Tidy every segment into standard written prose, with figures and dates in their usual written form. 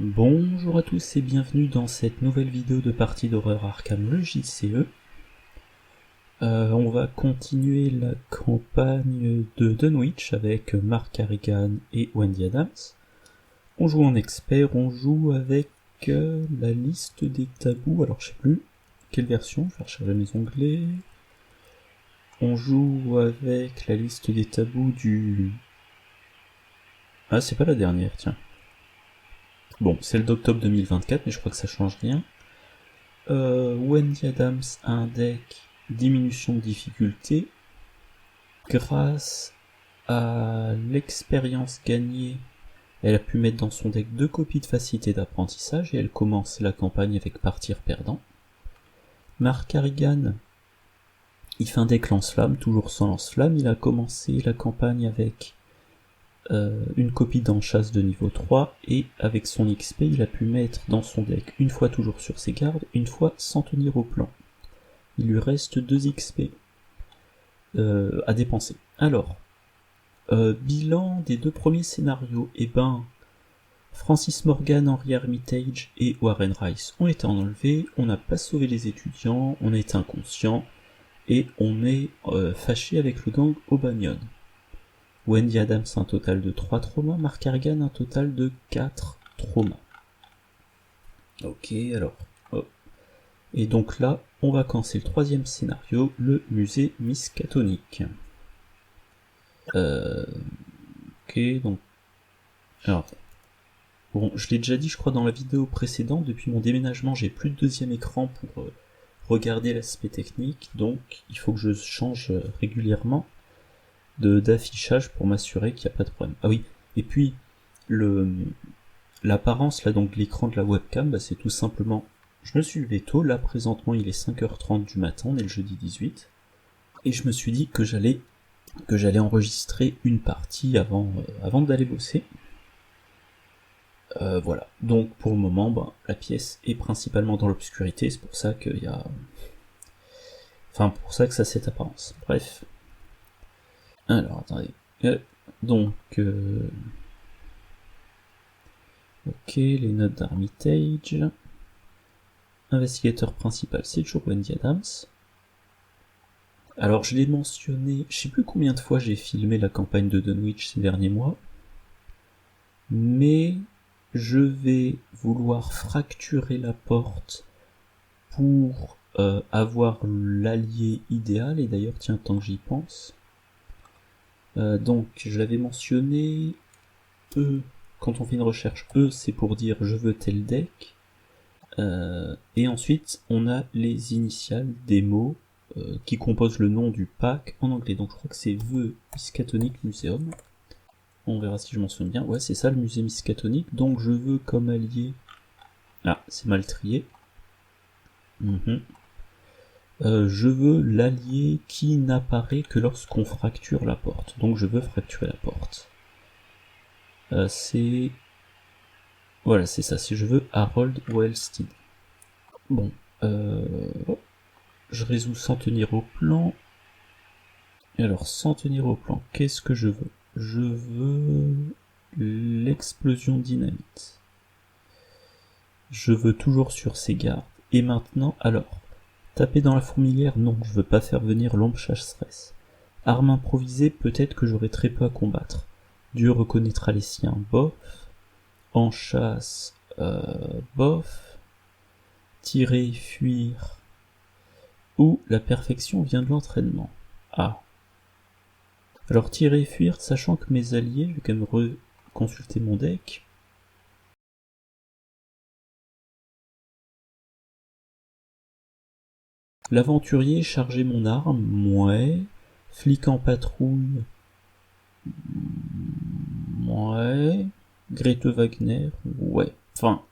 Bonjour à tous et bienvenue dans cette nouvelle vidéo de partie d'horreur Arkham, le JCE. On va continuer la campagne de Dunwich avec Mark Carrigan et Wendy Adams. On joue en expert, on joue avec la liste des tabous, alors je sais plus quelle version, je vais recharger mes onglets. On joue avec la liste des tabous du... Ah, c'est pas la dernière, tiens. Bon, celle d'octobre 2024, mais je crois que ça change rien. Wendy Adams a un deck diminution de difficulté. Grâce à l'expérience gagnée, elle a pu mettre dans son deck 2 copies de facilité d'apprentissage et elle commence la campagne avec partir perdant. Mark Carrigan, il fait un deck lance-flamme, toujours sans lance-flamme. Il a commencé la campagne avec une copie d'enchasse de niveau 3 et avec son XP, il a pu mettre dans son deck une fois toujours sur ses gardes, une fois sans tenir au plan. Il lui reste 2 XP à dépenser. Alors, bilan des 2 premiers scénarios, Francis Morgan, Henry Armitage et Warren Rice ont été enlevés, on n'a pas sauvé les étudiants, on est inconscient, et on est fâché avec le gang O'Banion. Wendy Adams un total de 3 traumas, Mark Carrigan un total de 4 traumas. Ok, alors... Oh. Et donc là, on va commencer le 3e scénario, le musée Miskatonic. Ok, donc... Alors... Bon, je l'ai déjà dit, je crois, dans la vidéo précédente, depuis mon déménagement, j'ai plus de 2e écran pour regarder l'aspect technique, donc il faut que je change régulièrement d'affichage pour m'assurer qu'il n'y a pas de problème. Ah oui, et puis, l'apparence, là, donc l'écran de la webcam, c'est tout simplement... Je me suis levé tôt, là, présentement, il est 5h30 du matin, on est le jeudi 18, et je me suis dit que j'allais enregistrer une partie avant d'aller bosser. Voilà, donc pour le moment, la pièce est principalement dans l'obscurité, c'est pour ça qu'il y a... Enfin, pour ça que ça a cette apparence. Bref. Alors, attendez. Ok, les notes d'Armitage. Investigateur principal, c'est toujours Wendy Adams. Alors, je l'ai mentionné, je sais plus combien de fois j'ai filmé la campagne de Dunwich ces derniers mois, mais je vais vouloir fracturer la porte pour avoir l'allié idéal, et d'ailleurs, tiens, tant que j'y pense. Donc, je l'avais mentionné, E, quand on fait une recherche, E, c'est pour dire je veux tel deck, et ensuite, on a les initiales des mots qui composent le nom du pack en anglais. Donc, je crois que c'est The Miskatonic Museum. On verra si je m'en souviens bien. Ouais, c'est ça, le musée Miskatonic. Donc, je veux comme allié... Ah, c'est mal trié. Je veux l'allié qui n'apparaît que lorsqu'on fracture la porte. Donc, je veux fracturer la porte. C'est... Voilà, c'est ça. Si je veux Harold Wellstead. Bon. Je résous sans tenir au plan. Et alors, sans tenir au plan, qu'est-ce que je veux? Je veux l'explosion dynamite. Je veux toujours sur ses gardes. Et maintenant, alors, taper dans la fourmilière, non, je veux pas faire venir l'ombre chasseresse. Arme improvisée, peut-être que j'aurai très peu à combattre. Dieu reconnaîtra les siens, bof. En chasse, bof. Tirer, fuir. Ou la perfection vient de l'entraînement. Ah. Alors tirer et fuir, sachant que mes alliés, je vais quand même reconsulter mon deck. L'aventurier, charger mon arme, ouais. Flic en patrouille, ouais. Grete Wagner, ouais. Enfin,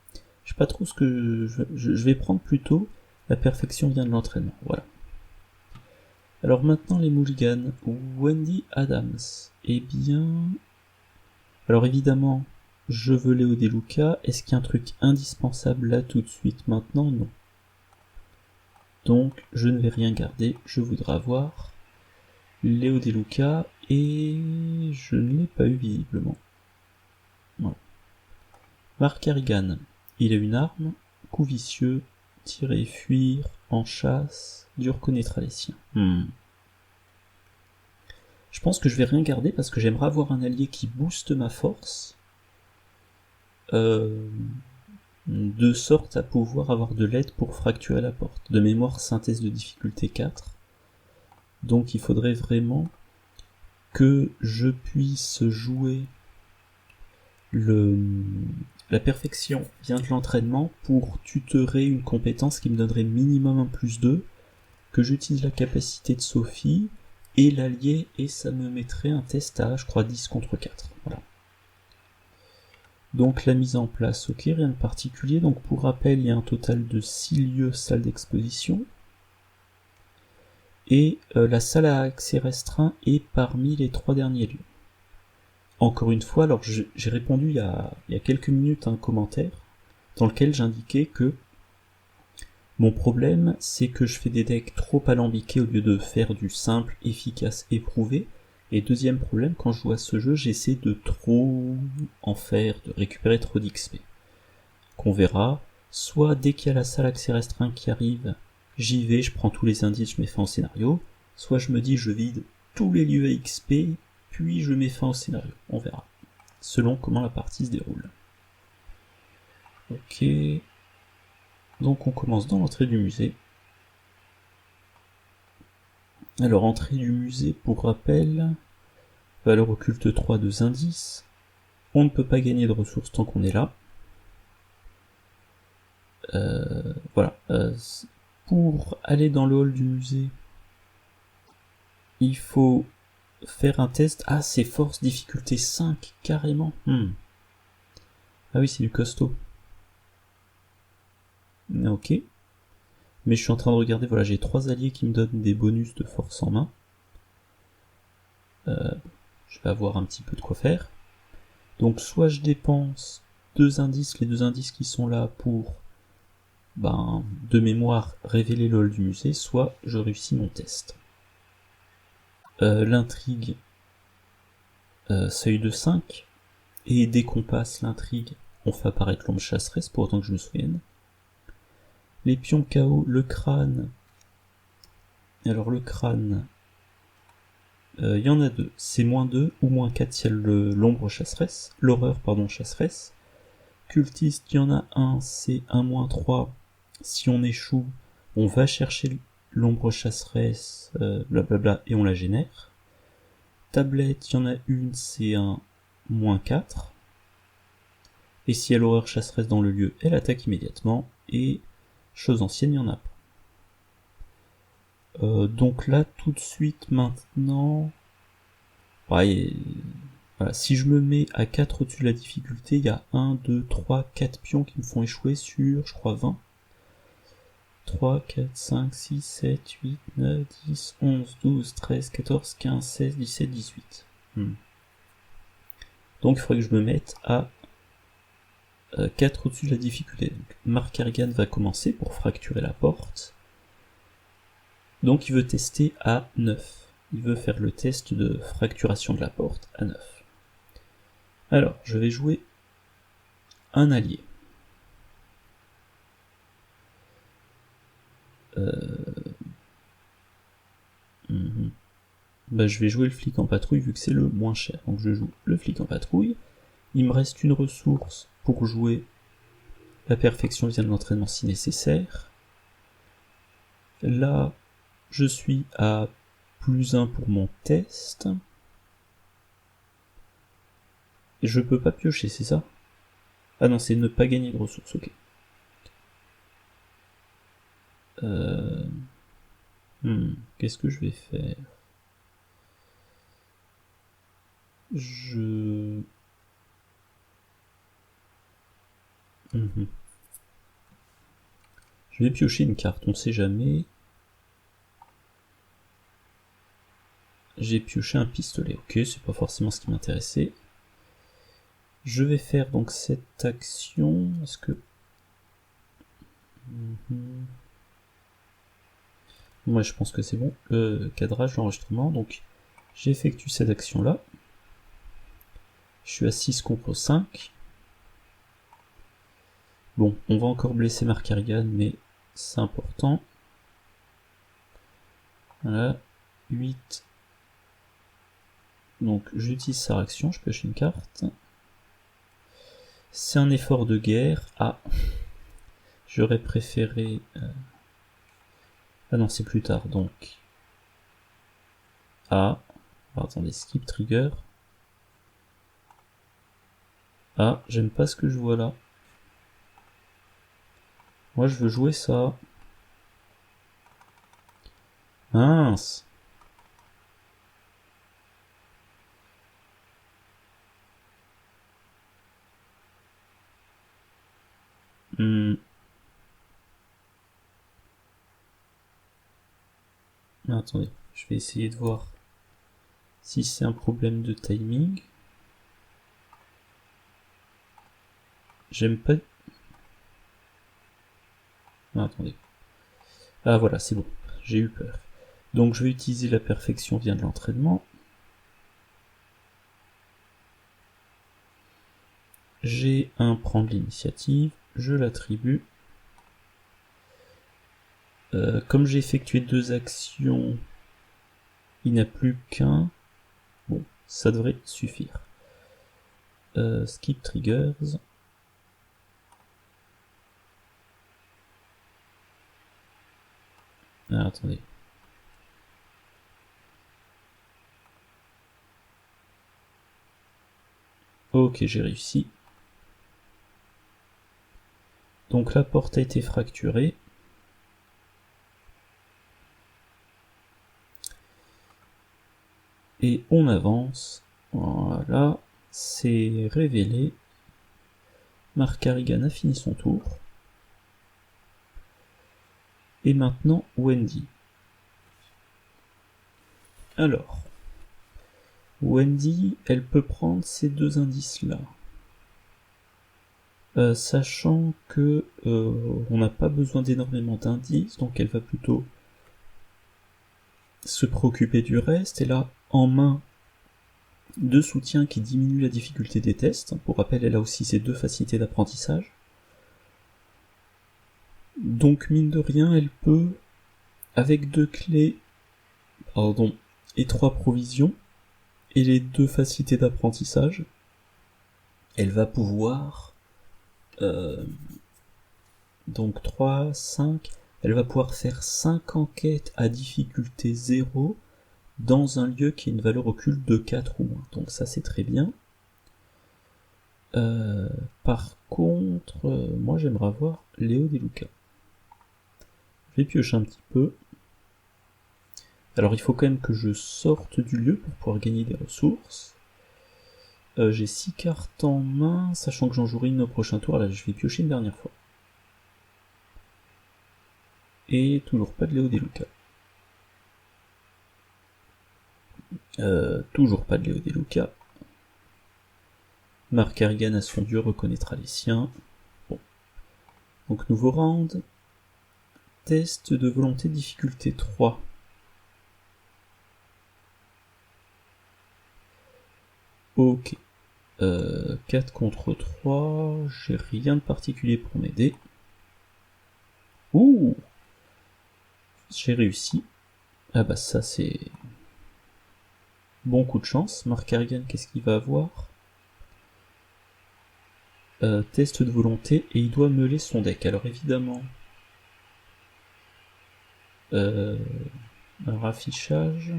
je sais pas trop ce que je vais prendre plutôt. La perfection vient de l'entraînement, voilà. Alors maintenant les mulligans. Wendy Adams. Eh bien... Alors évidemment, je veux Léo DeLuca. Est-ce qu'il y a un truc indispensable là tout de suite maintenant? Non. Donc je ne vais rien garder, je voudrais avoir Léo DeLuca et je ne l'ai pas eu visiblement. Voilà. Marc Harrigan, il a une arme, coup vicieux, tirer et fuir, en chasse, dur connaîtra les siens. Je pense que je vais rien garder parce que j'aimerais avoir un allié qui booste ma force, de sorte à pouvoir avoir de l'aide pour fracturer la porte. De mémoire, synthèse de difficulté 4. Donc il faudrait vraiment que je puisse jouer la perfection vient de l'entraînement pour tutorer une compétence qui me donnerait minimum un +2, que j'utilise la capacité de Sophie et l'allié, et ça me mettrait un test à, je crois, 10 contre 4. Voilà. Donc la mise en place, ok, rien de particulier. Donc pour rappel, il y a un total de 6 lieux salle d'exposition. Et la salle à accès restreint est parmi les 3 derniers lieux. Encore une fois, alors j'ai répondu il y a quelques minutes à un commentaire dans lequel j'indiquais que mon problème, c'est que je fais des decks trop alambiqués au lieu de faire du simple, efficace, éprouvé. Et deuxième problème, quand je joue à ce jeu, j'essaie de trop en faire, de récupérer trop d'XP. Qu'on verra, soit dès qu'il y a la salle accès restreint qui arrive, j'y vais, je prends tous les indices, je mets fin au scénario, soit je me dis je vide tous les lieux à XP, puis je mets fin au scénario. On verra, selon comment la partie se déroule. Ok, donc on commence dans l'entrée du musée. Alors entrée du musée, pour rappel, valeur occulte 3, 2 indices, on ne peut pas gagner de ressources tant qu'on est là. Voilà. Pour aller dans le hall du musée, il faut faire un test. Ah, c'est force difficulté 5, carrément. Ah oui, c'est du costaud. Ok. Mais je suis en train de regarder, voilà, j'ai 3 alliés qui me donnent des bonus de force en main. Je vais avoir un petit peu de quoi faire. Donc soit je dépense 2 indices, les 2 indices qui sont là pour, de mémoire, révéler le hall du musée, soit je réussis mon test. L'intrigue, seuil de 5, et dès qu'on passe l'intrigue, on fait apparaître l'ombre chasseresse, pour autant que je me souvienne. Les pions KO, le crâne. Alors le crâne, il y en a 2, c'est -2 ou -4 si il y a l'ombre chasseresse, l'horreur pardon chasseresse. Cultiste, il y en a un, c'est un -3, si on échoue, on va chercher l'ombre chasseresse, blablabla, et on la génère. Tablette, il y en a une, c'est un -4. Et si il y a l'horreur chasseresse dans le lieu, elle attaque immédiatement. Et chose ancienne, il n'y en a pas. Donc là, tout de suite, maintenant... Ouais, voilà, si je me mets à 4 au-dessus de la difficulté, il y a 1, 2, 3, 4 pions qui me font échouer sur, je crois, 20. 3, 4, 5, 6, 7, 8, 9, 10, 11, 12, 13, 14, 15, 16, 17, 18. Donc il faudrait que je me mette à 4 au-dessus de la difficulté. Donc, Marc Harrigan va commencer pour fracturer la porte. Donc il veut tester à 9. Il veut faire le test de fracturation de la porte à 9. Alors, je vais jouer un allié. Je vais jouer le flic en patrouille vu que c'est le moins cher. Donc je joue le flic en patrouille. Il me reste une ressource pour jouer la perfection vient de l'entraînement si nécessaire. Là, je suis à +1 pour mon test. Et je peux pas piocher, c'est ça? Ah non, c'est ne pas gagner de ressources, ok. Qu'est-ce que je vais faire? Je vais piocher une carte, on sait jamais. J'ai pioché un pistolet, ok, c'est pas forcément ce qui m'intéressait. Je vais faire donc cette action, est-ce que... Moi je pense que c'est bon, le cadrage, l'enregistrement, donc j'effectue cette action là. Je suis à 6 contre 5. Bon, on va encore blesser Mark Harrigan, mais c'est important. Voilà, 8. Donc j'utilise sa réaction, je pioche une carte. C'est un effort de guerre. Ah, j'aurais préféré... Ah non, c'est plus tard, donc... Ah, alors, attendez, skip trigger. Ah, j'aime pas ce que je vois là. Moi, je veux jouer ça. Mince. Ah, attendez, je vais essayer de voir si c'est un problème de timing. J'aime pas... Ah, attendez. Ah voilà, c'est bon, j'ai eu peur. Donc je vais utiliser la perfection vient de l'entraînement. J'ai un prendre l'initiative, je l'attribue. Comme j'ai effectué 2 actions, il n'y a plus qu'un. Bon, ça devrait suffire. Skip triggers. Ah, attendez. Ok, j'ai réussi. Donc la porte a été fracturée. Et on avance. Voilà, c'est révélé. Mark Harrigan a fini son tour. Et maintenant, Wendy. Alors, Wendy, elle peut prendre ces 2 indices-là. Sachant que on n'a pas besoin d'énormément d'indices, donc elle va plutôt se préoccuper du reste. Elle a en main 2 soutiens qui diminuent la difficulté des tests. Pour rappel, elle a aussi ses 2 facilités d'apprentissage. Donc mine de rien, elle peut, avec 2 clés, et 3 provisions, et les 2 facilités d'apprentissage, elle va pouvoir... donc 3, 5, elle va pouvoir faire 5 enquêtes à difficulté 0 dans un lieu qui a une valeur occulte de 4 ou moins. Donc ça c'est très bien. Par contre, moi j'aimerais avoir Léo De Luca. Je vais piocher un petit peu. Alors il faut quand même que je sorte du lieu pour pouvoir gagner des ressources. J'ai 6 cartes en main, sachant que j'en jouerai une au prochain tour. Là je vais piocher une dernière fois. Et toujours pas de Léo De Luca. Toujours pas de Léo De Luca. Mark Harrigan à son dieu reconnaîtra les siens. Bon. Donc nouveau round. Test de volonté difficulté 3. Ok. 4 contre 3. J'ai rien de particulier pour m'aider. Ouh. J'ai réussi. Ah bah ça c'est... Bon coup de chance. Mark Harrigan, qu'est-ce qu'il va avoir? Test de volonté, et il doit meuler son deck. Alors évidemment... un affichage...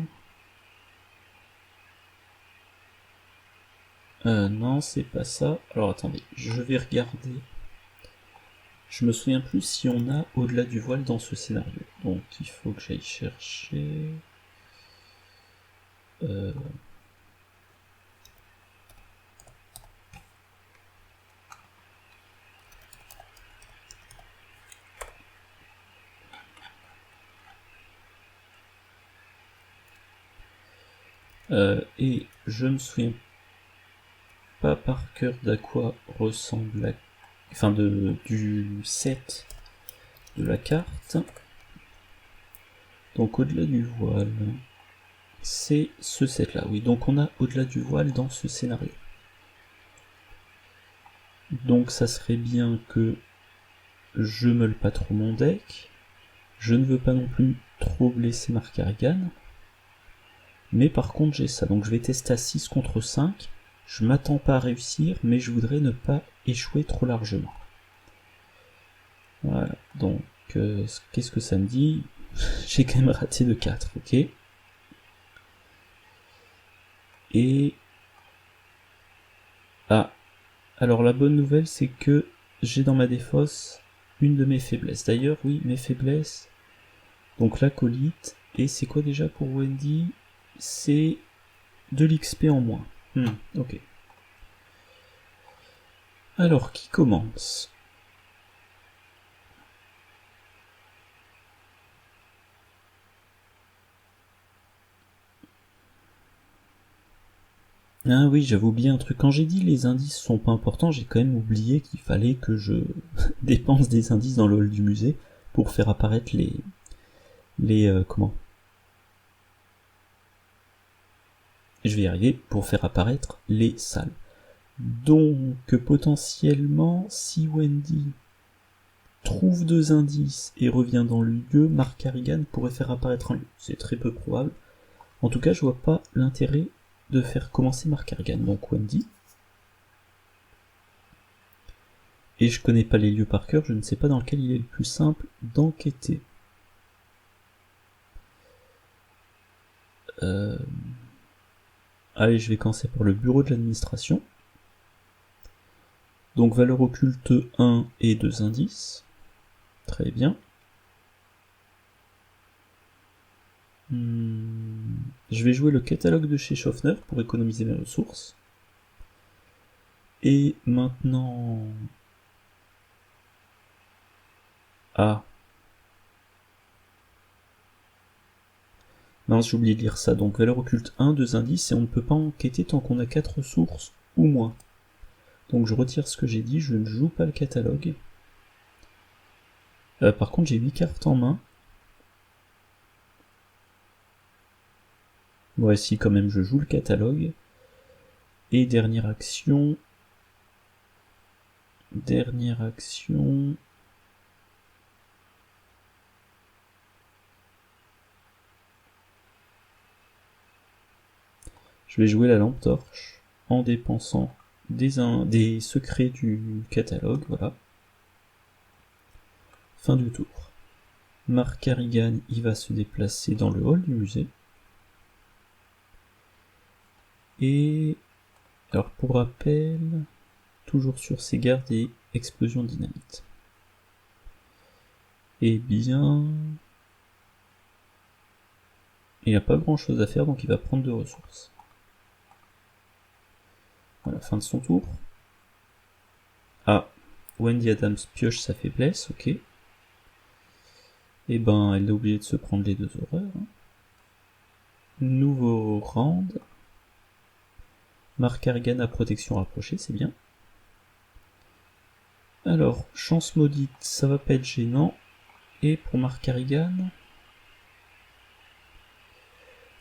non, c'est pas ça. Alors attendez, je vais regarder. Je me souviens plus si on a au-delà du voile dans ce scénario. Donc il faut que j'aille chercher... et je me souviens pas par cœur d'à quoi ressemble la... Enfin du set de la carte. Donc au-delà du voile, c'est ce set là, oui. Donc on a au-delà du voile dans ce scénario. Donc ça serait bien que je meule pas trop mon deck. Je ne veux pas non plus trop blesser Markarigan. Mais par contre j'ai ça, donc je vais tester à 6 contre 5. Je m'attends pas à réussir, mais je voudrais ne pas échouer trop largement. Voilà, donc qu'est-ce que ça me dit? J'ai quand même raté de 4, ok. Et... ah, alors la bonne nouvelle c'est que j'ai dans ma défausse une de mes faiblesses. D'ailleurs, oui, mes faiblesses. Donc l'acolyte, et c'est quoi déjà pour Wendy? C'est de l'XP en moins. Ok. Alors, qui commence? Ah oui, j'avais oublié un truc. Quand j'ai dit les indices sont pas importants, j'ai quand même oublié qu'il fallait que je dépense des indices dans le hall du musée pour faire apparaître comment? Je vais y arriver, pour faire apparaître les salles. Donc, potentiellement, si Wendy trouve 2 indices et revient dans le lieu, Markarigan pourrait faire apparaître un lieu. C'est très peu probable. En tout cas, je vois pas l'intérêt de faire commencer Markarigan. Donc Wendy. Et je connais pas les lieux par cœur, je ne sais pas dans lequel il est le plus simple d'enquêter. Allez, je vais commencer par le bureau de l'administration. Donc valeur occulte 1 et 2 indices. Très bien. Je vais jouer le catalogue de chez Schaffner pour économiser mes ressources. Et maintenant... ah. Mince, j'ai oublié de lire ça. Donc valeur occulte 1, 2 indices, et on ne peut pas enquêter tant qu'on a 4 ressources ou moins. Donc je retire ce que j'ai dit, je ne joue pas le catalogue. Par contre, j'ai 8 cartes en main. Ouais, si, quand même, je joue le catalogue. Et dernière action... je vais jouer la lampe torche en dépensant des secrets du catalogue, voilà. Fin du tour. Markarigan, il va se déplacer dans le hall du musée. Et... alors pour rappel, toujours sur ses gardes et explosion dynamite. Eh bien... il n'a pas grand chose à faire, donc il va prendre 2 ressources. Voilà, fin de son tour. Ah, Wendy Adams pioche sa faiblesse, ok. Et ben, elle est obligée de se prendre les 2 horreurs. Nouveau round. Markarigan à protection rapprochée, c'est bien. Alors, chance maudite, ça va pas être gênant. Et pour Markarigan...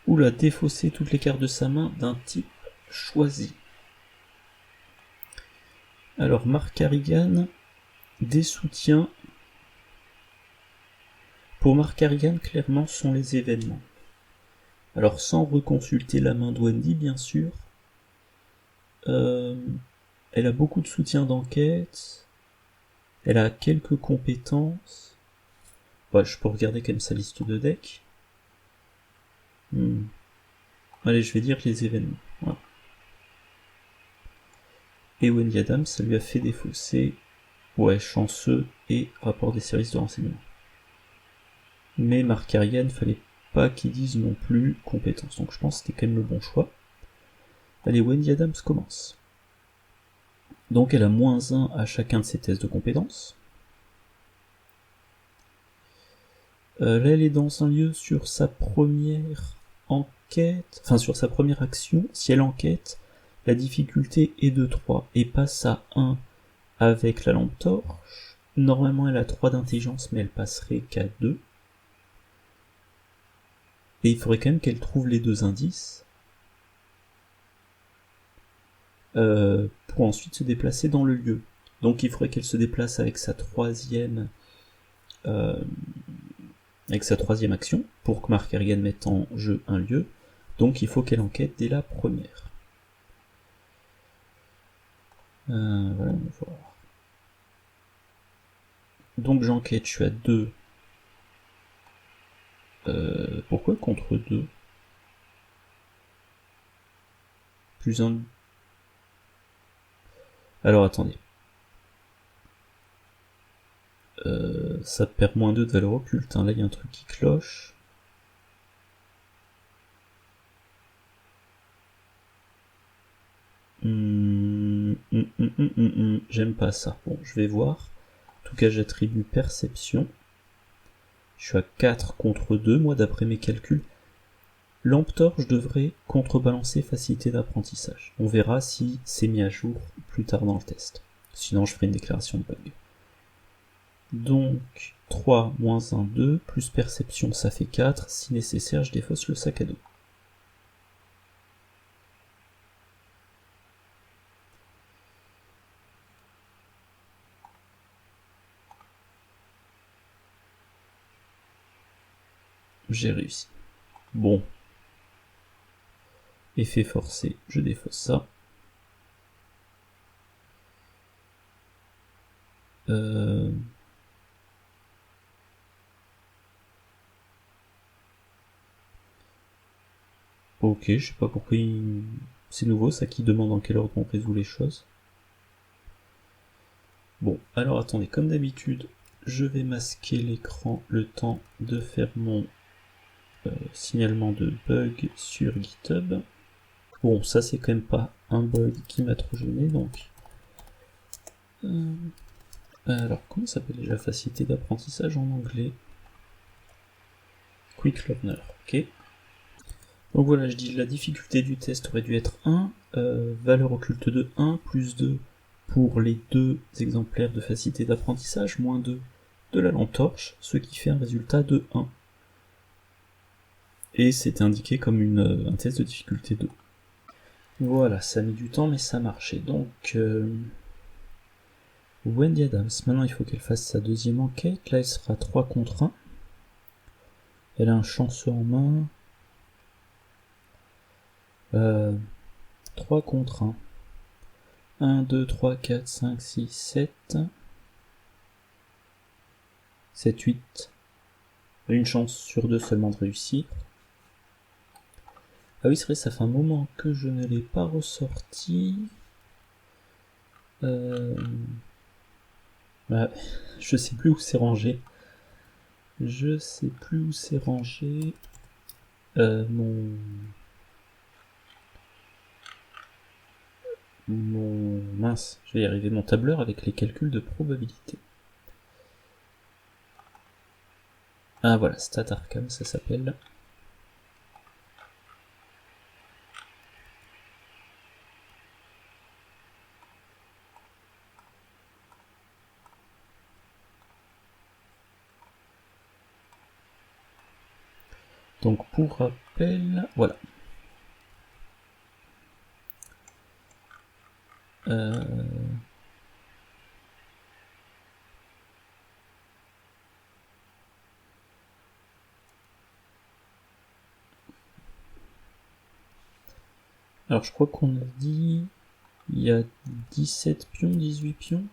oula, défausser toutes les cartes de sa main d'un type choisi. Alors, Markarigan, des soutiens. Pour Markarigan, clairement, sont les événements. Alors, sans reconsulter la main de Wendy, bien sûr. Elle a beaucoup de soutien d'enquête. Elle a quelques compétences. Ouais, je peux regarder quand même sa liste de decks. Allez, je vais dire les événements. Voilà. Et Wendy Adams, ça lui a fait défausser. Ouais, chanceux et rapport des services de renseignement. Mais Markarigan, fallait pas qu'il dise non plus compétence. Donc je pense que c'était quand même le bon choix. Allez, Wendy Adams commence. Donc elle a -1 à chacun de ses tests de compétences. Là, elle est dans un lieu sur sa première enquête, enfin sur sa première action. Si elle enquête, la difficulté est de 3 et passe à 1 avec la lampe torche. Normalement, elle a 3 d'intelligence, mais elle passerait qu'à 2. Et il faudrait quand même qu'elle trouve les 2 indices. Pour ensuite se déplacer dans le lieu. Donc il faudrait qu'elle se déplace avec sa troisième action pour que Mark Kerrigan mette en jeu un lieu. Donc il faut qu'elle enquête dès la première. Voilà, on va voir. Donc j'enquête, je suis à 2. Pourquoi contre 2 ? Plus 1. Alors attendez. Ça perd moins 2 de valeur occulte. Hein. Là il y a un truc qui cloche. J'aime pas ça. Bon, je vais voir. En tout cas, j'attribue perception. Je suis à 4 contre 2, moi, d'après mes calculs. Lampe torche devrait contrebalancer facilité d'apprentissage. On verra si c'est mis à jour plus tard dans le test. Sinon, je ferai une déclaration de bug. Donc, 3 moins 1, 2, plus perception, ça fait 4. Si nécessaire, je défausse le sac à dos. J'ai réussi. Bon. Effet forcé, je défausse ça. Ok, je sais pas pourquoi c'est nouveau, ça qui demande en quel ordre on résout les choses. Bon, alors attendez, comme d'habitude, je vais masquer l'écran le temps de faire mon signalement de bug sur GitHub. Bon, ça c'est quand même pas un bug qui m'a trop gêné, donc... alors, comment ça s'appelle déjà facilité d'apprentissage en anglais? Quick Learner, ok. Donc voilà, je dis la difficulté du test aurait dû être 1, valeur occulte de 1, plus 2 pour les 2 exemplaires de facilité d'apprentissage, moins 2 de la lampe torche, ce qui fait un résultat de 1. Et c'était indiqué comme un test de difficulté 2. Voilà, ça a mis du temps mais ça marchait. Donc, Wendy Adams, maintenant il faut qu'elle fasse sa deuxième enquête, là elle sera 3 contre 1. Elle a un chanceux en main. 3 contre 1. 1, 2, 3, 4, 5, 6, 7. 7, 8. Une chance sur 2 seulement de réussir. Ah oui, c'est vrai, ça fait un moment que je ne l'ai pas ressorti. Bah, je sais plus où c'est rangé. Je sais plus où c'est rangé. Mince, je vais y arriver, mon tableur avec les calculs de probabilité. Ah voilà, Stat Arkham, ça s'appelle. Donc pour rappel, voilà. Alors je crois qu'on a dit... Il y a 17 pions, 18 pions.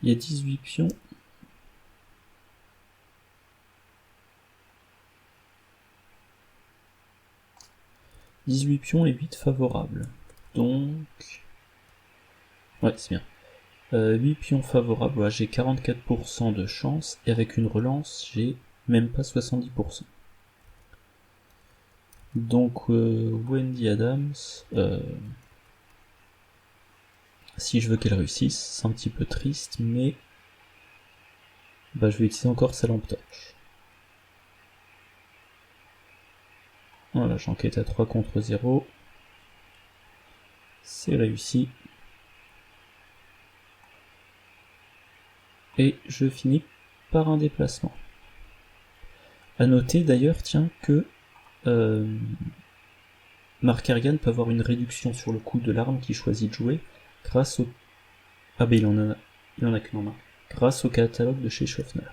Il y a 18 pions. « 18 pions et 8 favorables. » Donc... Ouais, c'est bien. 8 pions favorables, ouais, j'ai 44% de chance, et avec une relance, j'ai même pas 70%. Donc, Wendy Adams, si je veux qu'elle réussisse, c'est un petit peu triste, mais bah, je vais utiliser encore sa lampe torche. Voilà, j'enquête à 3 contre 0. C'est réussi. Et je finis par un déplacement. À noter d'ailleurs, tiens, que Mark Harrigan peut avoir une réduction sur le coût de l'arme qu'il choisit de jouer grâce au... Ah ben il en a qu'une en main. Grâce au catalogue de chez Schaffner.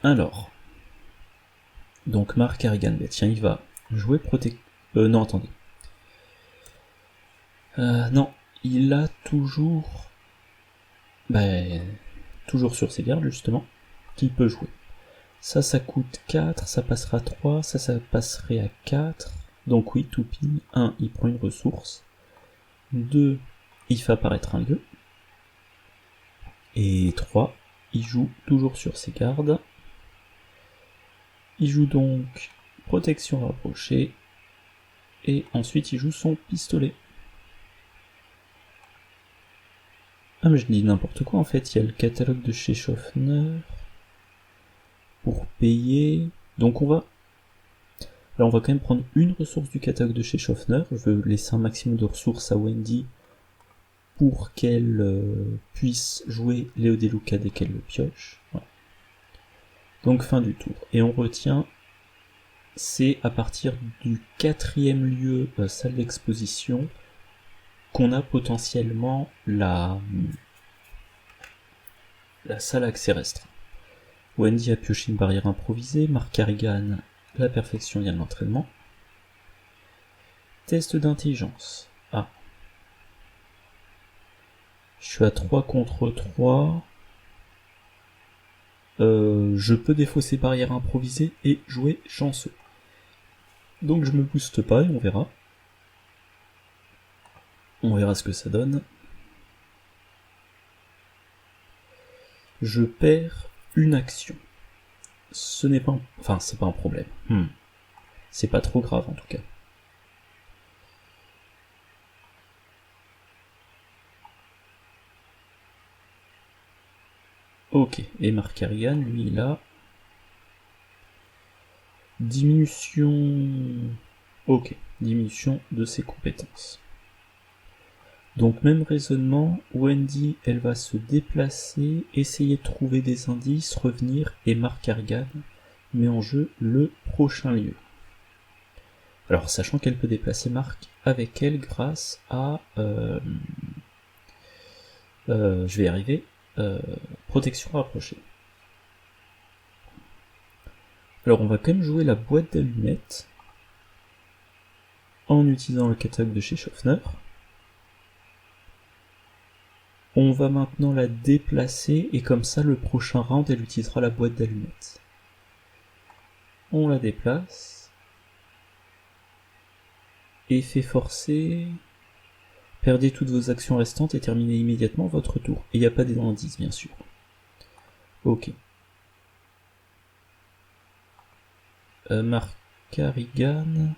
Alors, donc Mark Harrigan, bah tiens, il va jouer non, attendez. Non, il a toujours... toujours sur ses gardes, justement, qu'il peut jouer. Ça coûte 4, ça passera à 3, ça passerait à 4. Donc oui, tout pile. 1, il prend une ressource. 2, il fait apparaître un lieu. Et 3, il joue toujours sur ses gardes. Il joue donc protection rapprochée. Et ensuite il joue son pistolet. Ah mais je dis n'importe quoi en fait, il y a le catalogue de chez Schaffner pour payer. Donc on va quand même prendre une ressource du catalogue de chez Schaffner. Je veux laisser un maximum de ressources à Wendy pour qu'elle puisse jouer Léo DeLuca dès qu'elle le pioche. Voilà. Donc fin du tour. Et on retient, c'est à partir du 4e lieu salle d'exposition qu'on a potentiellement la salle accès restreint. Wendy a pioché une barrière improvisée, Mark Harrigan, la perfection via l'entraînement. Test d'intelligence. Ah. Je suis à 3 contre 3. Je peux défausser barrière improvisée et jouer chanceux. Donc je me booste pas et on verra. On verra ce que ça donne. Je perds une action. Ce n'est pas enfin c'est pas un problème. C'est pas trop grave en tout cas. Ok, et Mark Harrigan, lui, il a diminution... Ok, diminution de ses compétences. Donc même raisonnement, Wendy, elle va se déplacer, essayer de trouver des indices, revenir, et Mark Harrigan met en jeu le prochain lieu. Alors, sachant qu'elle peut déplacer Mark avec elle grâce à... je vais y arriver... protection rapprochée. Alors on va quand même jouer la boîte d'allumettes en utilisant le catalogue de chez Schaffner. On va maintenant la déplacer et comme ça le prochain round elle utilisera la boîte d'allumettes. On la déplace. Effet forcé. Perdez toutes vos actions restantes et terminez immédiatement votre tour. Et il n'y a pas d'indice bien sûr. Ok. Mark Harrigan.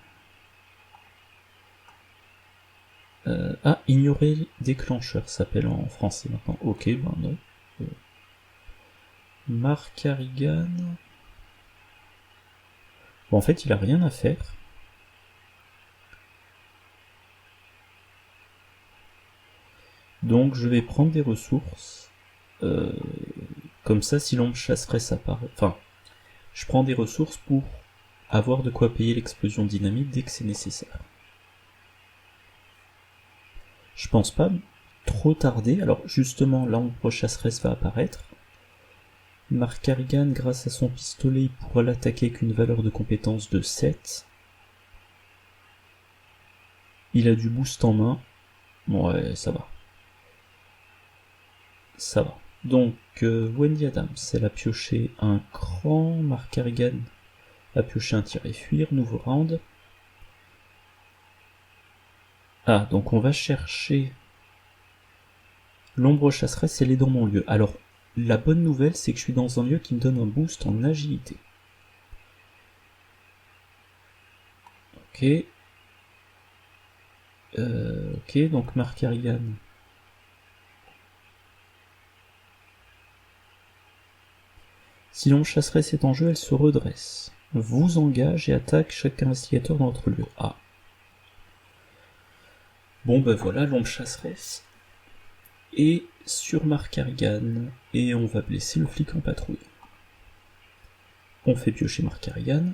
Ignorer déclencheur s'appelle en français maintenant. Ok, ben non. Mark Harrigan. Bon, en fait, il a rien à faire. Donc, je vais prendre des ressources. Comme ça, si l'ombre chasserait, ça part. Enfin, je prends des ressources pour avoir de quoi payer l'explosion dynamite dès que c'est nécessaire. Je pense pas trop tarder. Alors justement, l'ombre chasseresse va apparaître. Mark Harrigan, grâce à son pistolet, il pourra l'attaquer avec une valeur de compétence de 7. Il a du boost en main. Ouais, ça va. Ça va. Donc, Wendy Adams, elle a pioché un cran. Mark Harrigan a pioché un tir et fuir. Nouveau round. Ah, donc on va chercher l'ombre chasseresse, elle est dans mon lieu. Alors, la bonne nouvelle, c'est que je suis dans un lieu qui me donne un boost en agilité. Ok. Ok, donc Mark Harrigan. Si l'ombre chasseresse est en jeu, elle se redresse. Vous engage et attaque chaque investigateur dans votre lieu. Ah. Bon ben voilà, l'ombre chasseresse. et sur Mark Harrigan, et on va blesser le flic en patrouille. On fait piocher Mark Harrigan.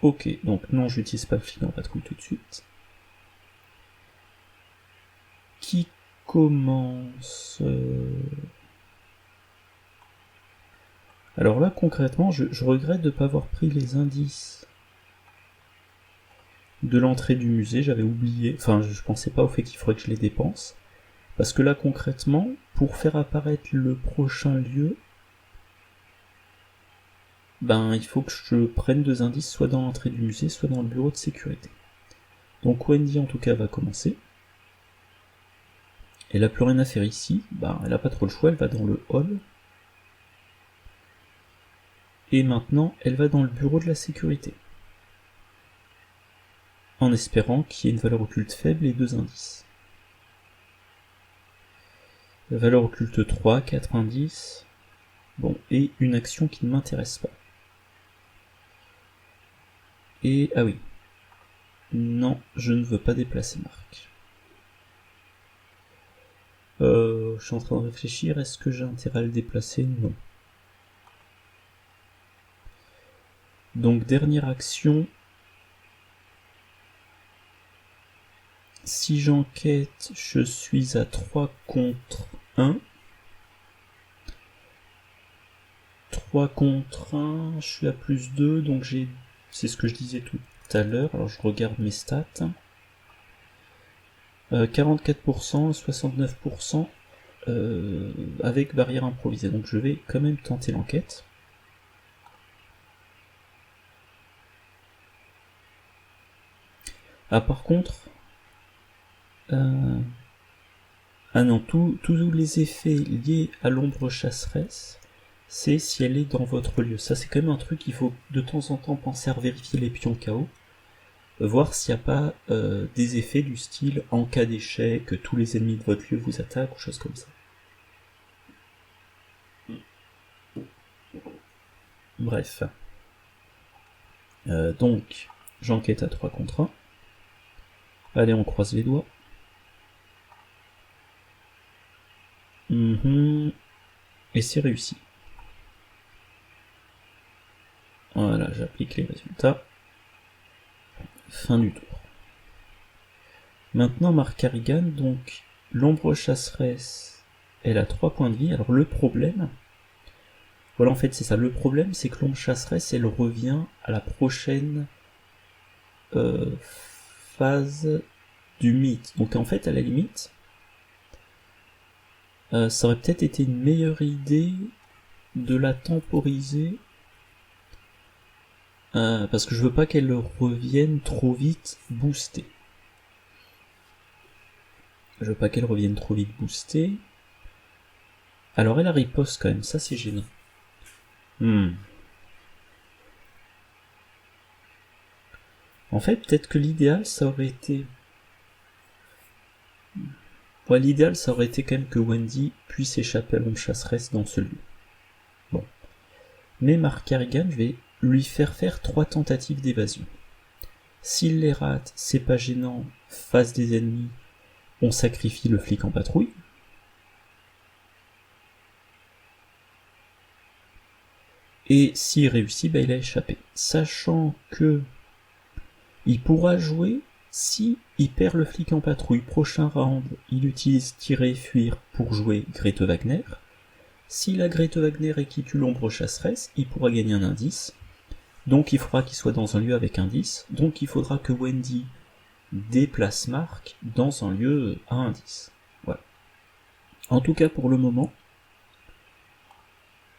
Ok, donc non, j'utilise pas le flic en patrouille tout de suite. Qui commence... Alors là, concrètement, je regrette de ne pas avoir pris les indices de l'entrée du musée, j'avais oublié, enfin je pensais pas au fait qu'il faudrait que je les dépense, parce que là concrètement, pour faire apparaître le prochain lieu, ben il faut que je prenne 2 indices, soit dans l'entrée du musée, soit dans le bureau de sécurité. Donc Wendy en tout cas va commencer. Elle a plus rien à faire ici, ben elle a pas trop le choix, elle va dans le hall. Et maintenant, elle va dans le bureau de la sécurité. En espérant qu'il y ait une valeur occulte faible et 2 indices. La valeur occulte 3, 4 indices. Bon, et une action qui ne m'intéresse pas. Et, ah oui. Non, je ne veux pas déplacer Marc. Je suis en train de réfléchir, est-ce que j'ai intérêt à le déplacer? Non. Donc, dernière action. Si j'enquête, je suis à 3 contre 1. 3 contre 1, je suis à plus 2, donc j'ai... C'est ce que je disais tout à l'heure, alors je regarde mes stats. 44%, 69% avec barrière improvisée, donc je vais quand même tenter l'enquête. Ah par contre... Ah non, tous les effets liés à l'ombre chasseresse, c'est si elle est dans votre lieu. Ça c'est quand même un truc, il faut de temps en temps penser à vérifier les pions KO, voir s'il n'y a pas des effets du style en cas d'échec, tous les ennemis de votre lieu vous attaquent, ou choses comme ça. Bref. Donc, j'enquête à 3 contre 1. Allez, on croise les doigts. Et c'est réussi. Voilà, j'applique les résultats. Fin du tour. Maintenant, Mark Harrigan, donc, l'ombre chasseresse, elle a 3 points de vie. Alors, le problème... Voilà, en fait, c'est ça. Le problème, c'est que l'ombre chasseresse, elle revient à la prochaine phase du mythe. Donc, en fait, à la limite... ça aurait peut-être été une meilleure idée de la temporiser parce que je veux pas qu'elle revienne trop vite boostée. Je veux pas qu'elle revienne trop vite boostée. Alors elle a riposte quand même, ça c'est gênant. En fait, peut-être que l'idéal ça aurait été... Ouais, l'idéal ça aurait été quand même que Wendy puisse échapper à l'ombre chasseresse dans ce lieu. Bon. Mais Mark Harrigan, je vais lui faire 3 tentatives d'évasion. S'il les rate, c'est pas gênant, face des ennemis, on sacrifie le flic en patrouille. Et s'il réussit, il a échappé. Sachant que il pourra jouer si il perd le flic en patrouille. Prochain round, il utilise tirer fuir pour jouer Grete Wagner. S'il a Grete Wagner et qu'il tue l'ombre chasseresse, il pourra gagner un indice. Donc il faudra qu'il soit dans un lieu avec indice. Donc il faudra que Wendy déplace Mark dans un lieu à indice. Voilà. En tout cas pour le moment,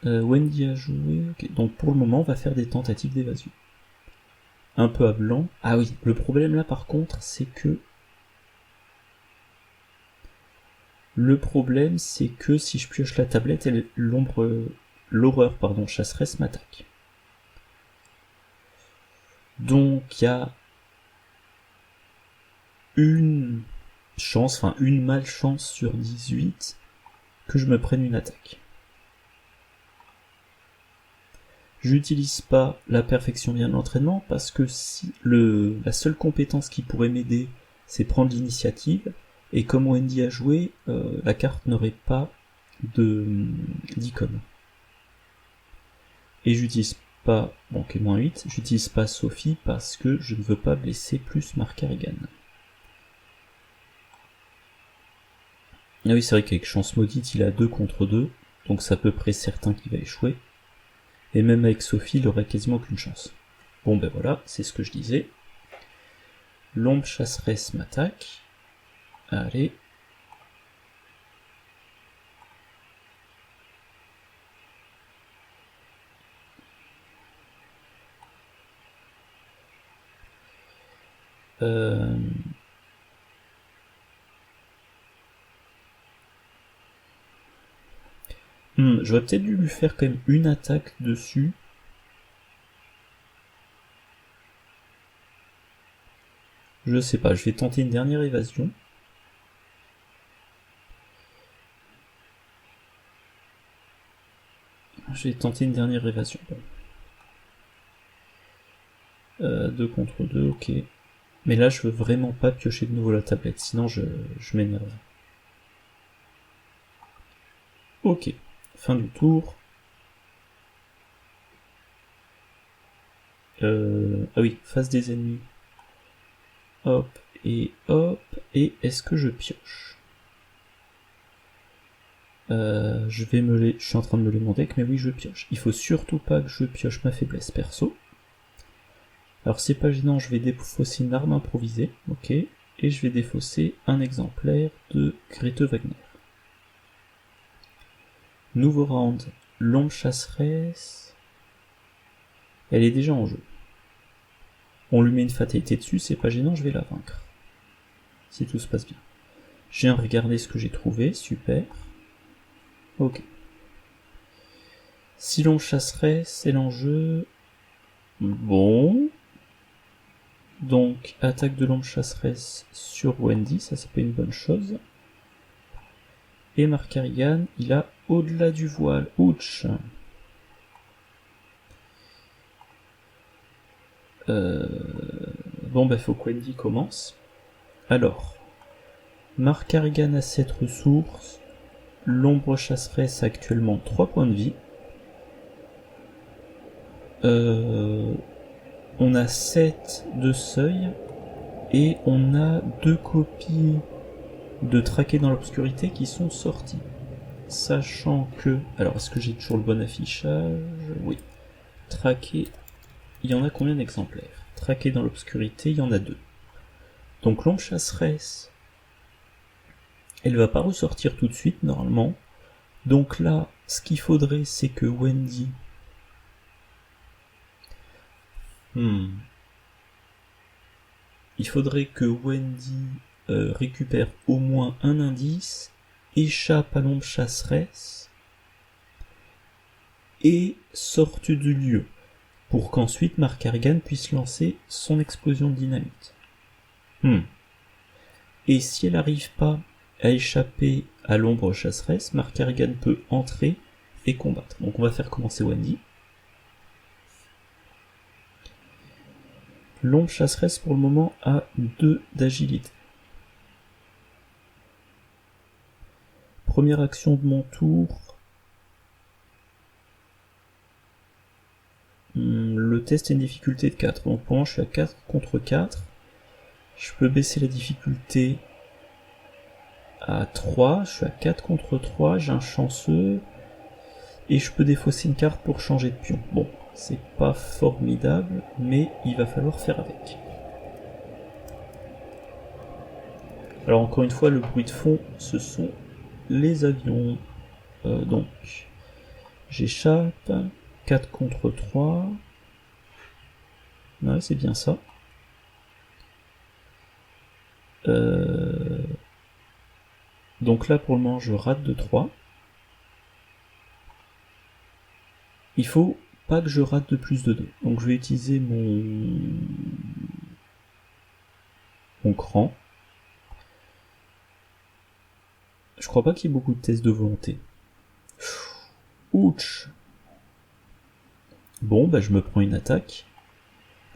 Wendy a joué... Okay. Donc pour le moment, on va faire des tentatives d'évasion. Un peu à blanc. Ah oui, le problème là par contre, c'est que... Le problème, c'est que si je pioche la tablette, l'horreur chasseresse m'attaque. Donc il y a une chance, enfin une malchance sur 18 que je me prenne une attaque. J'utilise pas la perfection bien de l'entraînement parce que si la seule compétence qui pourrait m'aider, c'est prendre l'initiative, Et comme Wendy a joué, la carte n'aurait pas d'icône. Et j'utilise pas, bon, qui est -8, j'utilise pas Sophie parce que je ne veux pas blesser plus Mark Harrigan. Ah oui, c'est vrai qu'avec Chance Maudite, il a 2 contre 2, donc c'est à peu près certain qu'il va échouer. Et même avec Sophie, il aurait quasiment aucune chance. Bon ben voilà, c'est ce que je disais. L'ombre chasseresse m'attaque. Allez. J'aurais peut-être dû lui faire quand même une attaque dessus. Je sais pas, je vais tenter une dernière évasion. Je vais tenter une dernière évasion. Bon. 2 contre 2, ok. Mais là, je veux vraiment pas piocher de nouveau la tablette, sinon je m'énerve. Ok, fin du tour. Ah oui, face des ennemis. Hop, et est-ce que je pioche? Je suis en train de me le demander, mais oui, je pioche. Il faut surtout pas que je pioche ma faiblesse perso. Alors c'est pas gênant, je vais défausser une arme improvisée, ok, et je vais défausser un exemplaire de Grete Wagner. Nouveau round, l'ombre chasseresse. Elle est déjà en jeu. On lui met une fatalité dessus, c'est pas gênant, je vais la vaincre. Si tout se passe bien. Je viens regarder ce que j'ai trouvé, super. Ok. Si l'ombre chasseresse, c'est l'enjeu. Bon. Donc, attaque de l'ombre chasseresse sur Wendy, ça c'est pas une bonne chose. Et Mark Harrigan, il a au-delà du voile. Ouch. Bon bah faut que Wendy commence. Alors, Mark Harrigan a 7 ressources. L'ombre chasseresse a actuellement 3 points de vie. On a 7 de seuil. Et on a 2 copies de Traquer dans l'obscurité qui sont sorties. Sachant que... Alors, est-ce que j'ai toujours le bon affichage? Oui. Traquer... Il y en a combien d'exemplaires? Traquer dans l'obscurité, il y en a 2. Donc l'ombre chasseresse, elle va pas ressortir tout de suite, normalement. Donc là, ce qu'il faudrait, c'est que Wendy... Il faudrait que Wendy récupère au moins un indice, échappe à l'ombre chasseresse et sorte du lieu, pour qu'ensuite Mark Harrigan puisse lancer son explosion de dynamite. Et si elle n'arrive pas à échapper à l'ombre chasseresse, Mark Harrigan peut entrer et combattre. Donc on va faire commencer Wendy. L'ombre chasseresse pour le moment a 2 d'agilité. Première action de mon tour. Le test a une difficulté de 4. Donc pour le moment je suis à 4 contre 4. Je peux baisser la difficulté à 3. Je suis à 4 contre 3. J'ai un chanceux. Et je peux défausser une carte pour changer de pion. Bon, c'est pas formidable, mais il va falloir faire avec. Alors encore une fois, le bruit de fond, ce sont les avions. Donc, j'échappe. 4 contre 3. Ouais, c'est bien ça. Donc là, pour le moment, je rate de 3. Il faut pas que je rate de plus de 2. Donc je vais utiliser mon cran. Je crois pas qu'il y ait beaucoup de tests de volonté. Ouch. Bon, bah je me prends une attaque.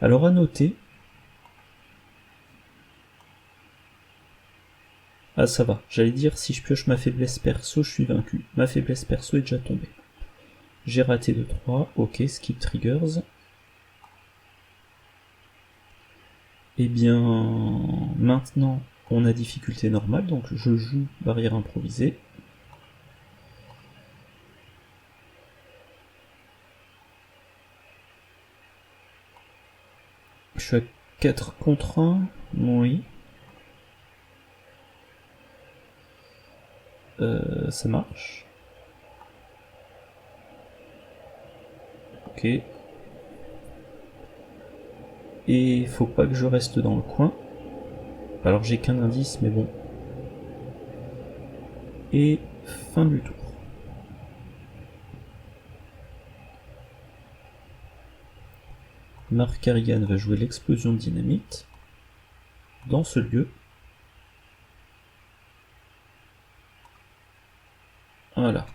Alors à noter... Ah ça va, j'allais dire si je pioche ma faiblesse perso, je suis vaincu. Ma faiblesse perso est déjà tombée. J'ai raté de 3, ok, skip triggers. Et bien, maintenant, on a difficulté normale, donc je joue barrière improvisée. Je suis à 4 contre 1, oui. Ça marche. Ok. Et faut pas que je reste dans le coin. Alors j'ai qu'un indice, mais bon. Et fin du tour. Mark Harrigan va jouer l'explosion de dynamite dans ce lieu. Voilà.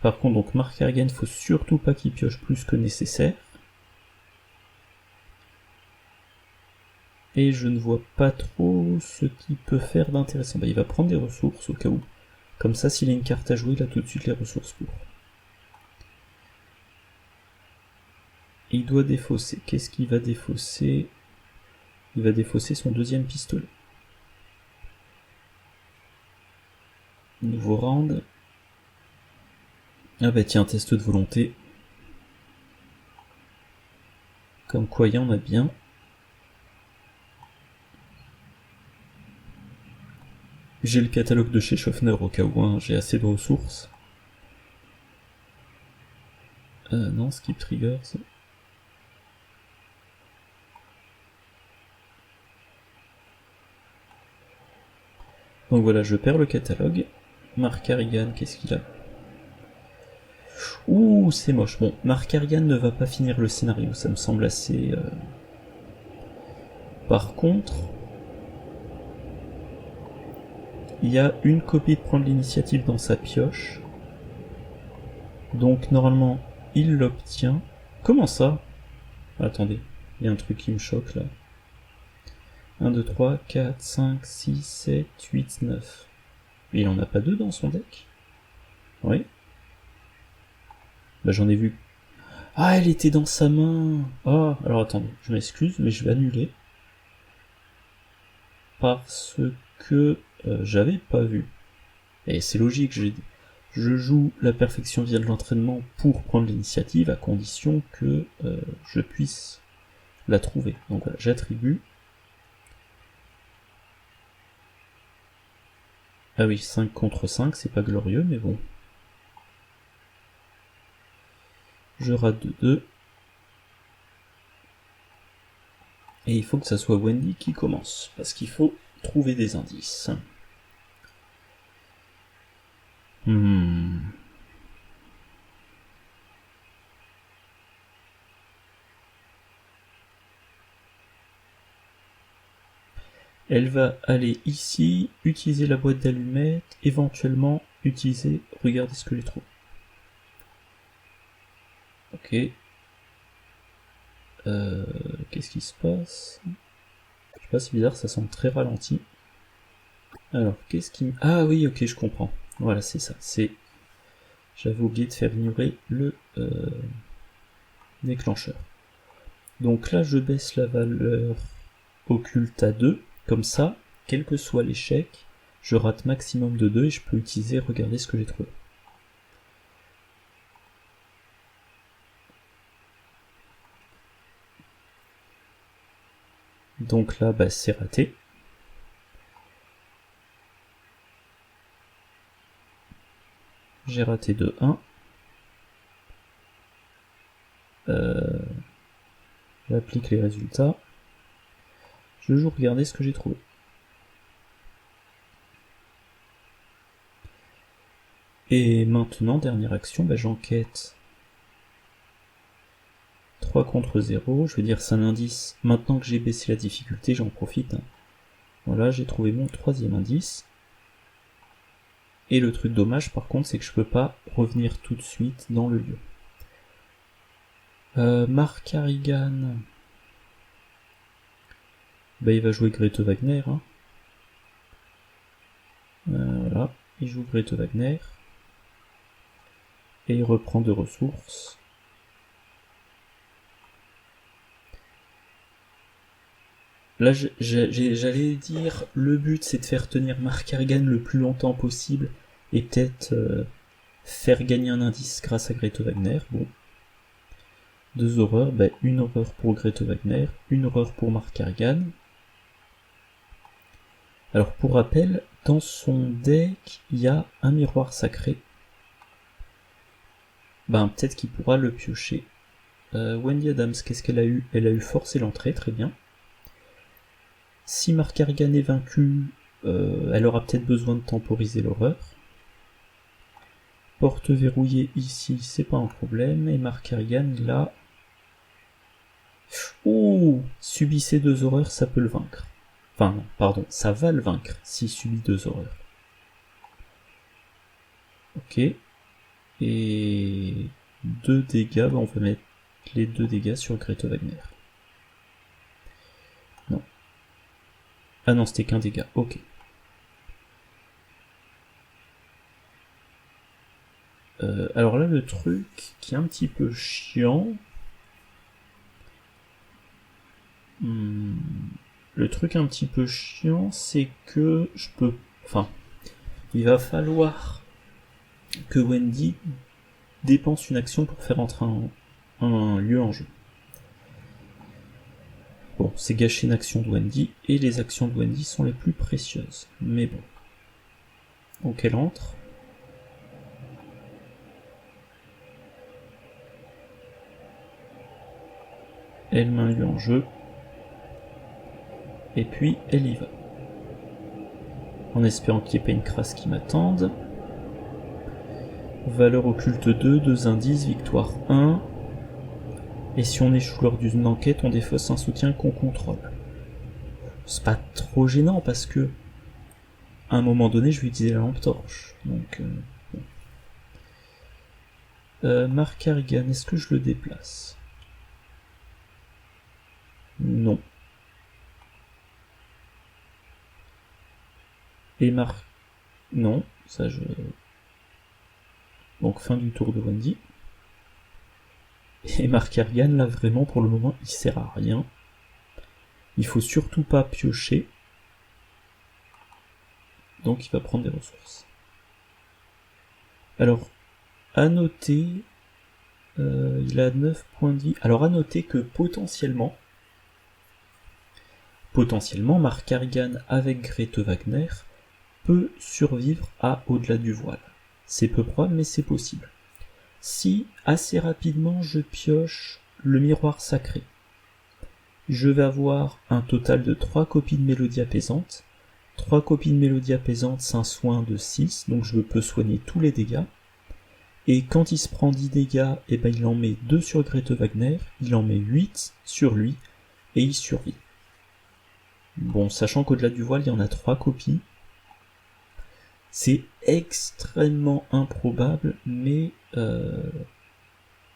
Par contre, donc Mark Harrigan, faut surtout pas qu'il pioche plus que nécessaire. Et je ne vois pas trop ce qu'il peut faire d'intéressant. Bah, il va prendre des ressources au cas où. Comme ça, s'il a une carte à jouer, il a tout de suite les ressources pour. Et il doit défausser. Qu'est-ce qu'il va défausser? Il va défausser son deuxième pistolet. Nouveau round. Ah bah tiens, test de volonté. Comme quoi, il y en a bien. J'ai le catalogue de chez Schaffner au cas où, hein, j'ai assez de ressources. Non, skip triggers. Donc voilà, je perds le catalogue. Mark Harrigan, qu'est-ce qu'il a? Ouh, c'est moche. Bon, Mark Harrigan ne va pas finir le scénario, ça me semble assez... Par contre, il y a une copie de prendre l'initiative dans sa pioche. Donc normalement, il l'obtient. Comment ça? Attendez, il y a un truc qui me choque là. 1, 2, 3, 4, 5, 6, 7, 8, 9. Et il en a pas deux dans son deck? Oui. Bah j'en ai vu. Ah, elle était dans sa main. Ah, alors attendez, je m'excuse, mais je vais annuler. Parce que j'avais pas vu. Et c'est logique, je joue la perfection via de l'entraînement pour prendre l'initiative à condition que je puisse la trouver. Donc voilà, j'attribue. Ah oui, 5 contre 5, c'est pas glorieux, mais bon. Je rate de 2. Et il faut que ça soit Wendy qui commence, parce qu'il faut trouver des indices. Elle va aller ici, utiliser la boîte d'allumettes, éventuellement utiliser... Regardez ce que j'ai trouvé. Ok. Qu'est-ce qui se passe? Je sais pas, c'est bizarre, ça semble très ralenti. Alors, qu'est-ce qui... Ah oui, ok, je comprends. Voilà, c'est ça. C'est... J'avais oublié de faire ignorer le déclencheur. Donc là, je baisse la valeur occulte à 2. Comme ça, quel que soit l'échec, je rate maximum de 2 et je peux utiliser, regardez ce que j'ai trouvé. Donc là, bah, c'est raté. J'ai raté de 1. J'applique les résultats. Je joue, regardez ce que j'ai trouvé. Et maintenant, dernière action, bah, j'enquête 3 contre 0. Je veux dire, c'est un indice. Maintenant que j'ai baissé la difficulté, j'en profite. Hein. Voilà, j'ai trouvé mon troisième indice. Et le truc dommage, par contre, c'est que je peux pas revenir tout de suite dans le lieu. Mark Harrigan. Bah il va jouer Grete Wagner. Hein. Voilà, il joue Grete Wagner. Et il reprend 2 ressources. Là, j'allais dire, le but c'est de faire tenir Mark Harrigan le plus longtemps possible et peut-être faire gagner un indice grâce à Grete Wagner. Bon. 2 horreurs, bah, une horreur pour Grete Wagner, une horreur pour Mark Harrigan. Alors pour rappel, dans son deck, il y a un miroir sacré. Ben peut-être qu'il pourra le piocher. Wendy Adams, qu'est-ce qu'elle a eu? Elle a eu forcer l'entrée, très bien. Si Mark Harrigan est vaincu, elle aura peut-être besoin de temporiser l'horreur. Porte verrouillée ici, c'est pas un problème. Et Mark Harrigan, là... Ouh, subissez 2 horreurs, ça peut le vaincre. Enfin, non, pardon, ça va le vaincre s'il subit 2 horreurs. Ok. Et 2 dégâts, bah on va mettre les 2 dégâts sur Grete Wagner. Non. Ah non, c'était qu'un dégât, ok. Alors là, le truc qui est un petit peu chiant... Le truc un petit peu chiant, c'est que je peux... Enfin, il va falloir que Wendy dépense une action pour faire entrer un lieu en jeu. Bon, c'est gâcher une action de Wendy, et les actions de Wendy sont les plus précieuses. Mais bon. Donc elle entre. Elle met un lieu en jeu. Et puis elle y va. En espérant qu'il n'y ait pas une crasse qui m'attende. Valeur occulte 2, 2 indices, victoire 1. Et si on échoue lors d'une enquête, on défausse un soutien qu'on contrôle. C'est pas trop gênant parce que à un moment donné, je vais utiliser la lampe torche. Donc, bon. Mark Harrigan, est-ce que je le déplace? Non. Et Mark... Non, ça je... Donc fin du tour de Wendy. Et Mark Harrigan, là vraiment pour le moment, il sert à rien. Il faut surtout pas piocher. Donc il va prendre des ressources. Alors, à noter... il a 9 points de vie. Alors à noter que potentiellement, Mark Harrigan avec Grete Wagner peut survivre à Au-delà du voile. C'est peu probable, mais c'est possible. Si, assez rapidement, je pioche le miroir sacré, je vais avoir un total de 3 copies de mélodie apaisante. 3 copies de mélodie apaisante, c'est un soin de 6, donc je peux soigner tous les dégâts. Et quand il se prend 10 dégâts, eh ben il en met 2 sur Grete Wagner, il en met 8 sur lui, et il survit. Bon, sachant qu'au-delà du voile, il y en a 3 copies. C'est extrêmement improbable, mais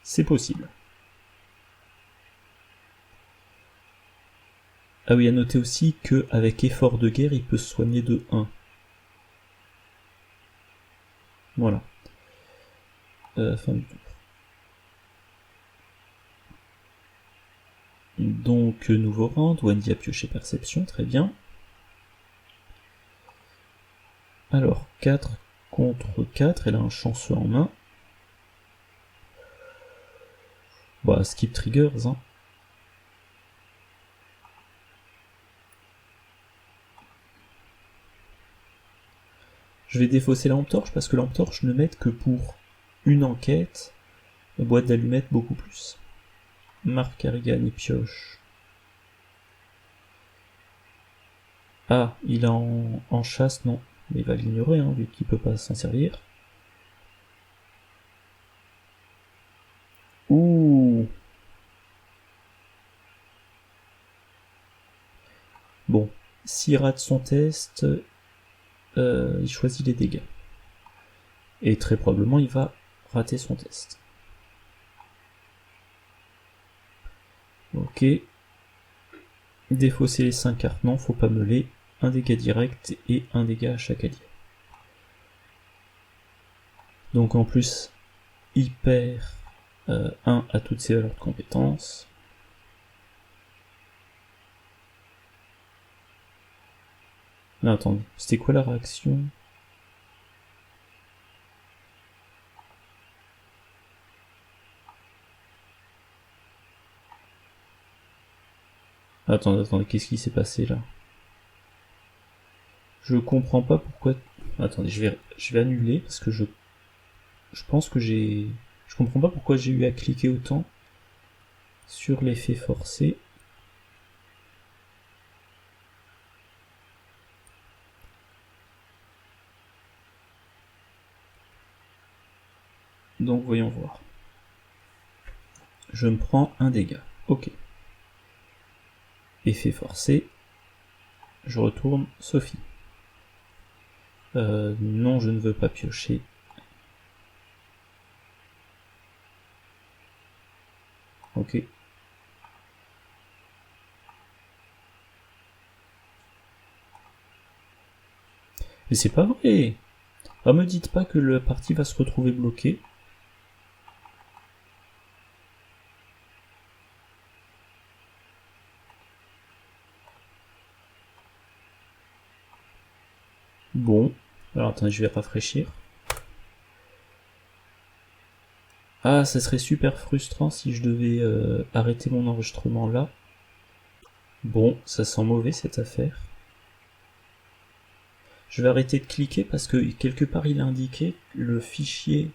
c'est possible. Ah oui, à noter aussi qu'avec effort de guerre, il peut se soigner de 1. Voilà. Fin du tour. Donc, nouveau round, Wendy a pioché perception, très bien. Alors, 4 contre 4, elle a un chanceux en main. Bah, skip triggers, hein. Je vais défausser la lampe torche parce que la lampe torche ne m'aide que pour une enquête, boîte d'allumettes beaucoup plus. Mark Harrigan, il pioche. Ah, il a en chasse, non. Mais il va l'ignorer, hein, vu qu'il peut pas s'en servir. Ouh. Bon, s'il rate son test, il choisit les dégâts. Et très probablement, il va rater son test. Ok. Défausser les 5 cartes, non, faut pas meuler. Un dégât direct et un dégât à chaque allié. Donc en plus, il perd 1 à toutes ses valeurs de compétences. Non, attendez, c'était quoi la réaction? Attendez, qu'est-ce qui s'est passé là? Je comprends pas pourquoi... Attendez, je vais annuler parce que je pense que j'ai... Je comprends pas pourquoi j'ai eu à cliquer autant sur l'effet forcé. Donc voyons voir. Je me prends un dégât. Ok. Effet forcé. Je retourne Sophie. Non, je ne veux pas piocher. Ok. Mais c'est pas vrai. Ah, me dites pas que la partie va se retrouver bloquée. Bon. Alors attendez, je vais rafraîchir. Ah, ça serait super frustrant si je devais arrêter mon enregistrement là. Bon, ça sent mauvais cette affaire. Je vais arrêter de cliquer parce que quelque part il a indiqué que le fichier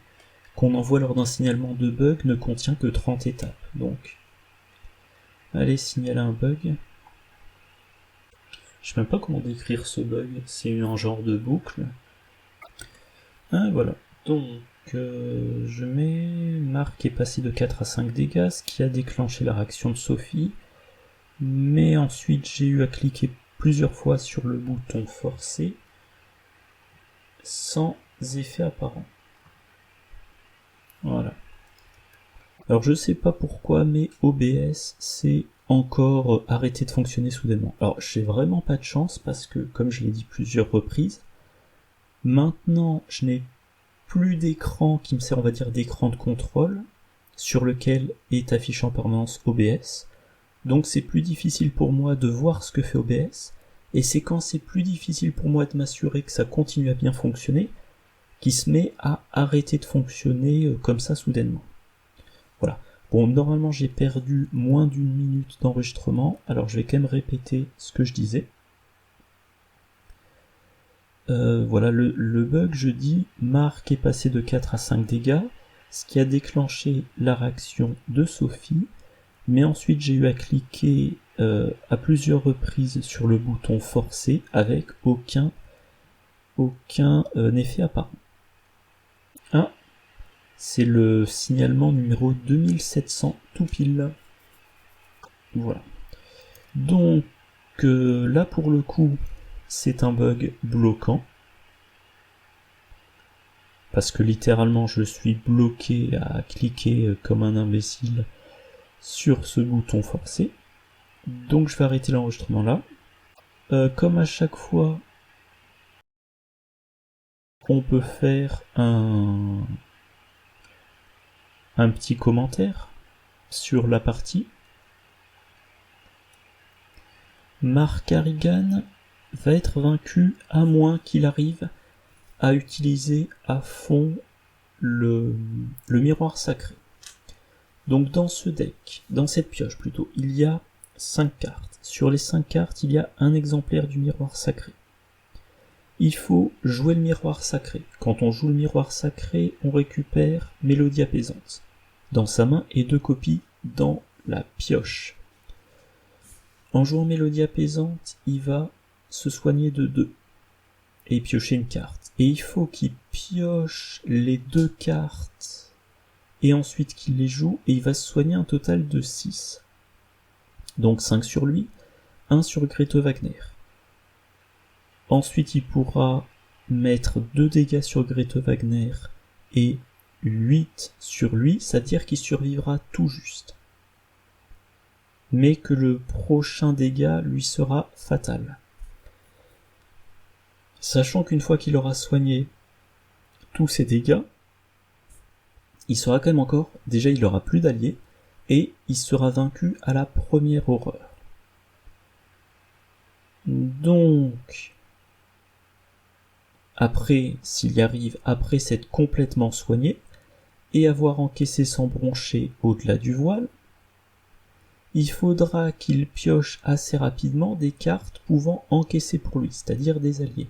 qu'on envoie lors d'un signalement de bug ne contient que 30 étapes. Donc, allez, signaler un bug. Je sais même pas comment décrire ce bug, c'est un genre de boucle. Ah voilà, donc je mets Marc est passé de 4 à 5 dégâts, ce qui a déclenché la réaction de Sophie. Mais ensuite j'ai eu à cliquer plusieurs fois sur le bouton forcé sans effet apparent. Voilà. Alors je sais pas pourquoi, mais OBS s'est encore arrêté de fonctionner soudainement. Alors j'ai vraiment pas de chance parce que, comme je l'ai dit plusieurs reprises, maintenant je n'ai plus d'écran qui me sert, on va dire, d'écran de contrôle sur lequel est affiché en permanence OBS. Donc c'est plus difficile pour moi de voir ce que fait OBS, et c'est quand c'est plus difficile pour moi de m'assurer que ça continue à bien fonctionner qui se met à arrêter de fonctionner comme ça soudainement. Voilà. Bon, normalement j'ai perdu moins d'une minute d'enregistrement, alors je vais quand même répéter ce que je disais. Voilà, le bug, je dis, Marc est passé de 4 à 5 dégâts, ce qui a déclenché la réaction de Sophie, mais ensuite j'ai eu à cliquer à plusieurs reprises sur le bouton forcé avec aucun effet apparent. Ah, c'est le signalement numéro 2700 tout pile. Voilà. Donc là pour le coup, c'est un bug bloquant. Parce que littéralement je suis bloqué à cliquer comme un imbécile sur ce bouton forcé. Donc je vais arrêter l'enregistrement là. Comme à chaque fois, on peut faire un petit commentaire sur la partie. Marc Harrigan va être vaincu à moins qu'il arrive à utiliser à fond le miroir sacré. Donc dans ce deck, dans cette pioche plutôt, il y a 5 cartes. Sur les 5 cartes, il y a un exemplaire du miroir sacré. Il faut jouer le miroir sacré. Quand on joue le miroir sacré, on récupère Mélodie apaisante dans sa main et 2 copies dans la pioche. En jouant Mélodie apaisante, il va se soigner de 2 et piocher une carte. Et il faut qu'il pioche les 2 cartes et ensuite qu'il les joue, et il va se soigner un total de 6. Donc 5 sur lui, 1 sur Grete Wagner. Ensuite il pourra mettre 2 dégâts sur Grete Wagner et 8 sur lui, c'est-à-dire qu'il survivra tout juste. mais que le prochain dégât lui sera fatal. Sachant qu'une fois qu'il aura soigné tous ses dégâts, il sera quand même encore, déjà il aura plus d'alliés, et il sera vaincu à la première horreur. Donc, après, s'il y arrive, après s'être complètement soigné, et avoir encaissé sans broncher au-delà du voile, il faudra qu'il pioche assez rapidement des cartes pouvant encaisser pour lui, c'est-à-dire des alliés.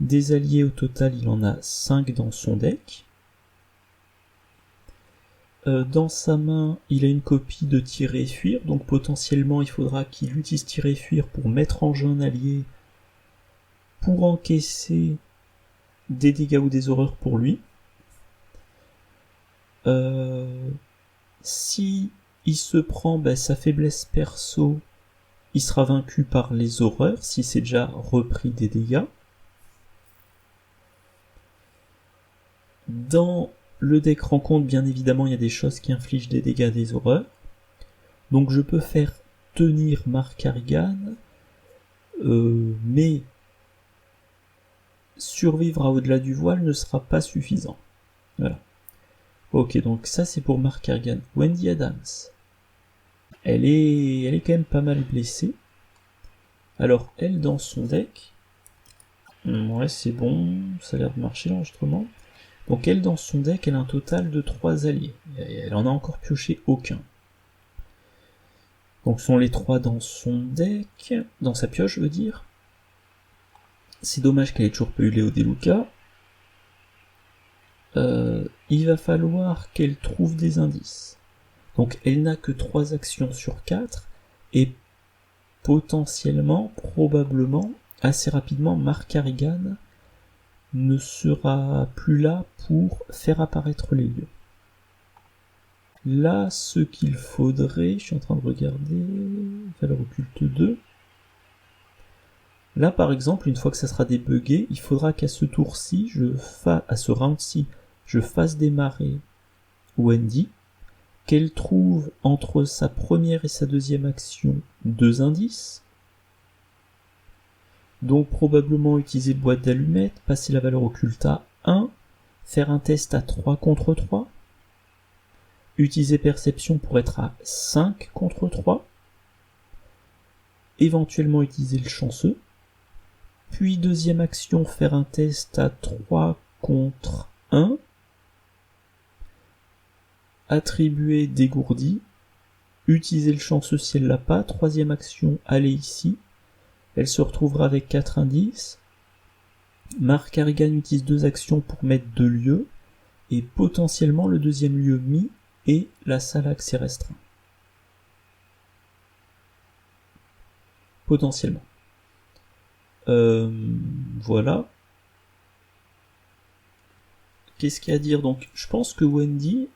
Des alliés au total, il en a 5 dans son deck. Dans sa main, il a une copie de tirer et fuir, donc potentiellement il faudra qu'il utilise tirer et fuir pour mettre en jeu un allié, pour encaisser des dégâts ou des horreurs pour lui. Si il se prend sa faiblesse perso, il sera vaincu par les horreurs, si c'est déjà repris des dégâts. Dans le deck rencontre, bien évidemment, il y a des choses qui infligent des dégâts des horreurs. Donc je peux faire tenir Mark Carrigan, mais survivre à au-delà du voile ne sera pas suffisant. Voilà. Ok, donc ça c'est pour Mark Carrigan. Wendy Adams. Elle est quand même pas mal blessée. Alors elle dans son deck, ouais c'est bon, ça a l'air de marcher l'enregistrement. Donc elle dans son deck, elle a un total de 3 alliés. Et elle en a encore pioché aucun. Donc ce sont les 3 dans son deck, dans sa pioche je veux dire. C'est dommage qu'elle ait toujours pas eu Léo Deluca. Il va falloir qu'elle trouve des indices. Donc elle n'a que 3 actions sur 4, et potentiellement, probablement, assez rapidement, Mark Carrigan ne sera plus là pour faire apparaître les lieux. Là, ce qu'il faudrait, je suis en train de regarder, valeur occulte 2. Là, par exemple, une fois que ça sera débugué, il faudra qu'à ce tour-ci, à ce round-ci, je fasse démarrer Wendy, qu'elle trouve entre sa première et sa deuxième action 2 indices. Donc probablement utiliser boîte d'allumettes, passer la valeur occulte à 1, faire un test à 3 contre 3, utiliser perception pour être à 5 contre 3, éventuellement utiliser le chanceux, puis deuxième action, faire un test à 3 contre 1, attribuer dégourdi, utiliser le chanceux si elle l'a pas, troisième action, aller ici, elle se retrouvera avec 4 indices, Mark Carrigan utilise 2 actions pour mettre 2 lieux, et potentiellement le deuxième lieu mis et la salle à accès restreint. Potentiellement. Voilà. Qu'est-ce qu'il y a à dire? Donc, je pense que Wendy,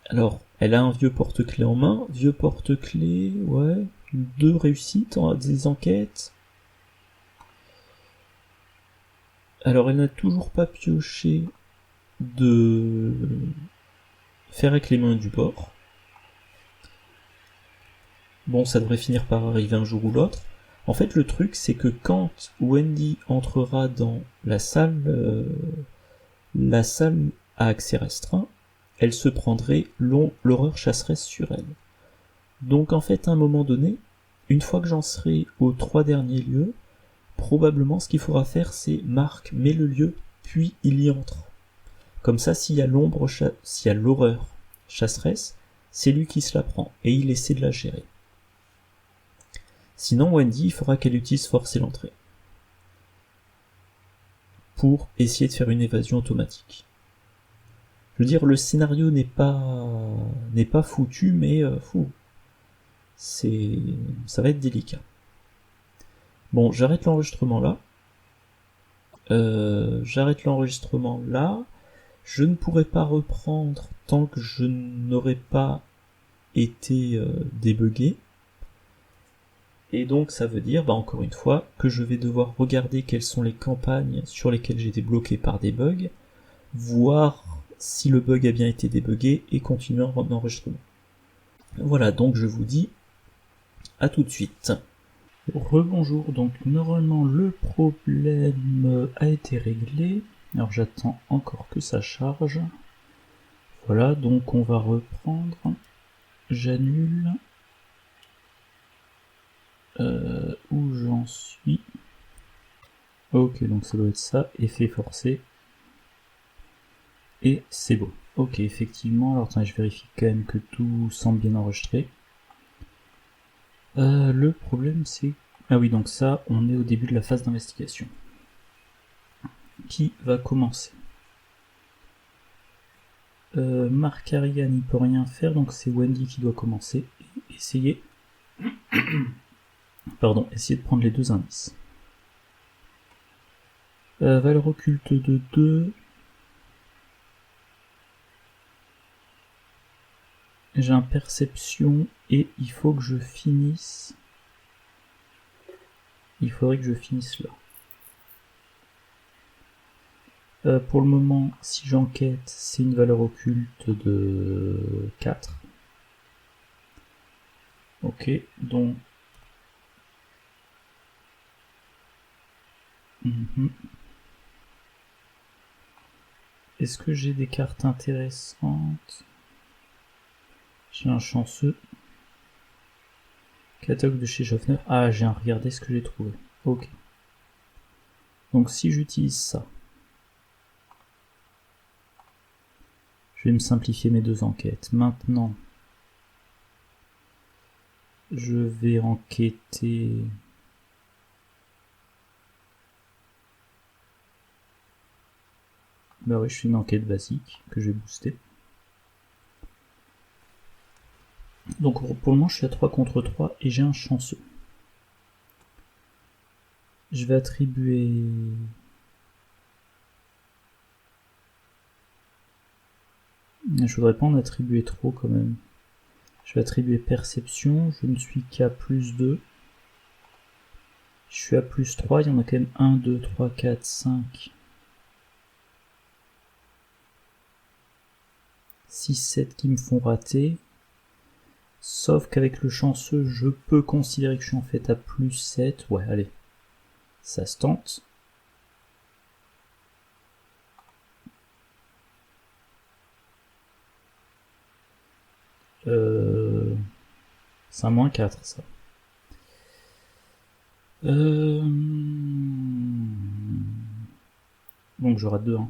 alors, elle a un vieux porte-clés en main, vieux porte-clés, ouais, 2 réussites, des enquêtes. Alors, elle n'a toujours pas pioché de faire avec les mains du bord. Bon, ça devrait finir par arriver un jour ou l'autre. En fait, le truc, c'est que quand Wendy entrera dans la salle à accès restreint, elle se prendrait, l'horreur chasserait sur elle. Donc en fait, à un moment donné, une fois que j'en serai aux 3 derniers lieux, probablement ce qu'il faudra faire, c'est Mark met le lieu, puis il y entre. Comme ça, s'il y a l'horreur chasseresse, c'est lui qui se la prend, et il essaie de la gérer. Sinon, Wendy, il faudra qu'elle utilise forcer l'entrée pour essayer de faire une évasion automatique. Je veux dire, le scénario n'est pas foutu, mais ça va être délicat. Bon, j'arrête l'enregistrement là. Je ne pourrai pas reprendre tant que je n'aurai pas été débugué. Et donc ça veut dire, encore une fois, que je vais devoir regarder quelles sont les campagnes sur lesquelles j'ai été bloqué par des bugs, voir si le bug a bien été débugué et continuer en enregistrement. Voilà, donc je vous dis à tout de suite. Rebonjour, donc normalement le problème a été réglé. Alors j'attends encore que ça charge. Voilà, donc on va reprendre. J'annule. Où j'en suis. Ok, donc ça doit être ça, effet forcé. Et c'est beau. Ok, effectivement, alors attends, je vérifie quand même que tout semble bien enregistré. Le problème c'est... Ah oui, donc ça, on est au début de la phase d'investigation. Qui va commencer? Marcaria n'y peut rien faire, donc c'est Wendy qui doit commencer. Essayez... Pardon, essayez de prendre les deux indices. Valeur occulte de 2. J'ai un perception et il faut que je finisse. Il faudrait que je finisse là. Pour le moment, si j'enquête, c'est une valeur occulte de 4. Ok, donc... Est-ce que j'ai des cartes intéressantes? J'ai un chanceux. Catalogue de chez Schaffner. Ah, j'ai un regardez ce que j'ai trouvé. Ok. Donc si j'utilise ça, je vais me simplifier mes deux enquêtes. Maintenant, je vais enquêter... Bah oui, je fais une enquête basique que je vais booster. Donc pour le moment, je suis à 3 contre 3 et j'ai un chanceux. Je vais attribuer... Je voudrais pas en attribuer trop quand même. Je vais attribuer perception, je ne suis qu'à plus 2. Je suis à plus 3, il y en a quand même 1, 2, 3, 4, 5, 6, 7 qui me font rater. Sauf qu'avec le chanceux, je peux considérer que je suis en fait à plus 7. Ouais, allez, ça se tente. C'est un moins 4 ça. Donc j'aurai 2. Hein.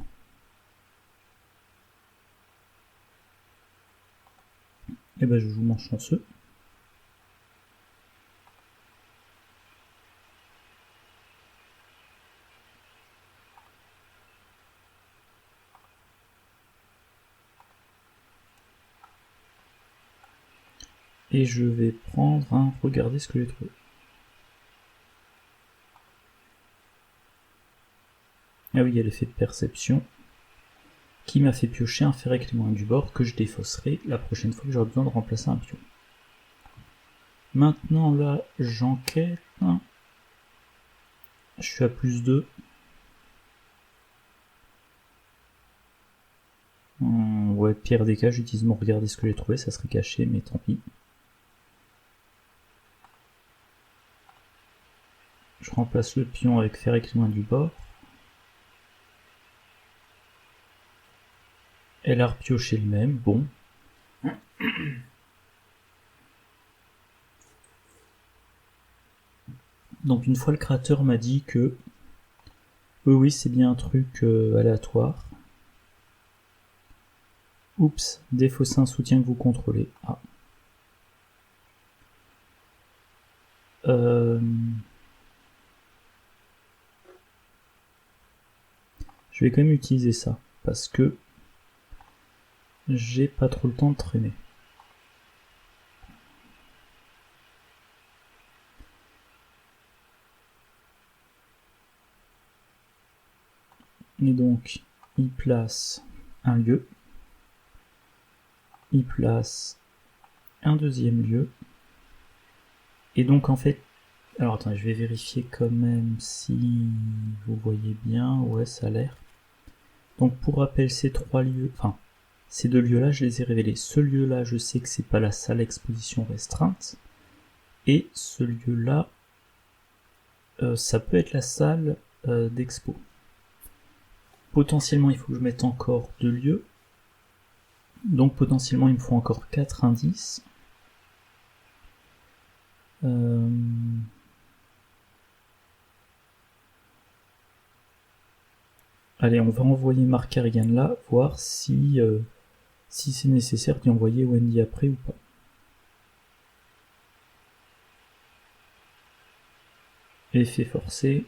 Et ben je joue mon chanceux. Et je vais prendre un... Regardez ce que j'ai trouvé. Ah oui, il y a l'effet de perception qui m'a fait piocher un ferret clément du bord que je défausserai la prochaine fois que j'aurai besoin de remplacer un pion. Maintenant là, j'enquête. Je suis à plus 2. Ouais, pire des cas, j'utilise mon regarder ce que j'ai trouvé, ça serait caché, mais tant pis. Je remplace le pion avec ferret clément du bord. Elle a repioché le même, bon. Donc une fois le créateur m'a dit que oui c'est bien un truc aléatoire. Oups, défausser un soutien que vous contrôlez. Ah. Je vais quand même utiliser ça parce que j'ai pas trop le temps de traîner. Et donc, il place un lieu, il place un deuxième lieu, et donc en fait, alors attends, je vais vérifier quand même si vous voyez bien, ouais ça a l'air. Donc pour rappel, ces trois lieux, enfin, Ces deux lieux-là, je les ai révélés. Ce lieu-là, je sais que c'est pas la salle exposition restreinte. Et ce lieu-là, ça peut être la salle d'expo. Potentiellement, il faut que je mette encore 2 lieux. Donc potentiellement, il me faut encore 4 indices. Allez, on va envoyer Mark Carrigan là, voir si c'est nécessaire d'y envoyer Wendy après ou pas. Effet forcé.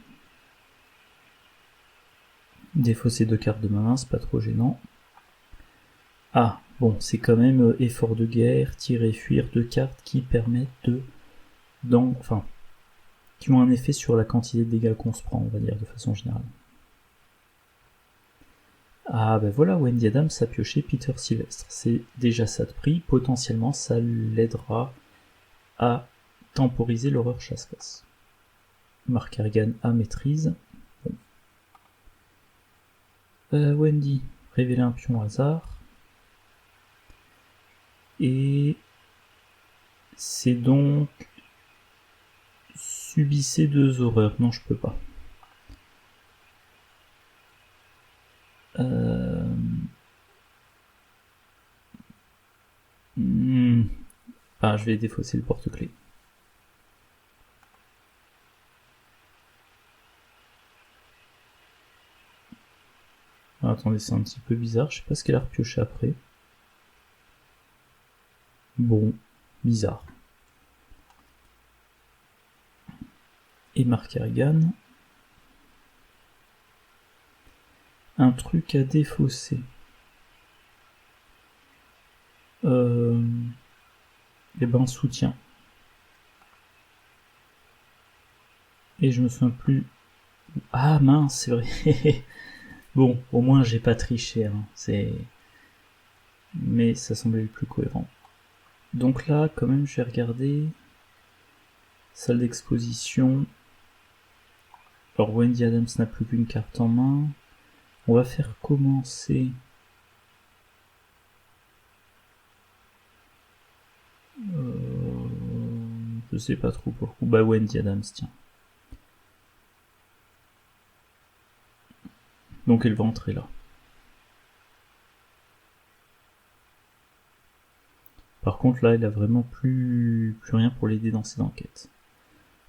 Défausser 2 cartes de ma main, c'est pas trop gênant. Ah, bon, c'est quand même effort de guerre, tirer, fuir, 2 cartes qui permettent enfin, qui ont un effet sur la quantité de dégâts qu'on se prend, on va dire, de façon générale. Ah ben voilà, Wendy Adams a pioché Peter Sylvestre. C'est déjà ça de prix, potentiellement ça l'aidera à temporiser l'horreur chasseresse. Mark Carrigan à maîtrise. Bon. Wendy, révéler un pion au hasard. Et c'est donc subissez 2 horreurs. Non, je peux pas. Ah, je vais défausser le porte-clés. Ah, attendez, c'est un petit peu bizarre. Je sais pas ce qu'elle a repioché après. Bon, bizarre. Et Mark Carrigan. Un truc à défausser. Et ben soutien. Et je me souviens plus. Ah mince, c'est vrai. Bon, au moins j'ai pas triché, hein. Mais ça semblait le plus cohérent. Donc là, quand même, je vais regarder. Salle d'exposition. Alors Wendy Adams n'a plus qu'une carte en main. On va faire commencer. Je sais pas trop pourquoi. Bah Wendy Adams, tiens. Donc elle va entrer là. Par contre là, elle a vraiment plus rien pour l'aider dans ses enquêtes.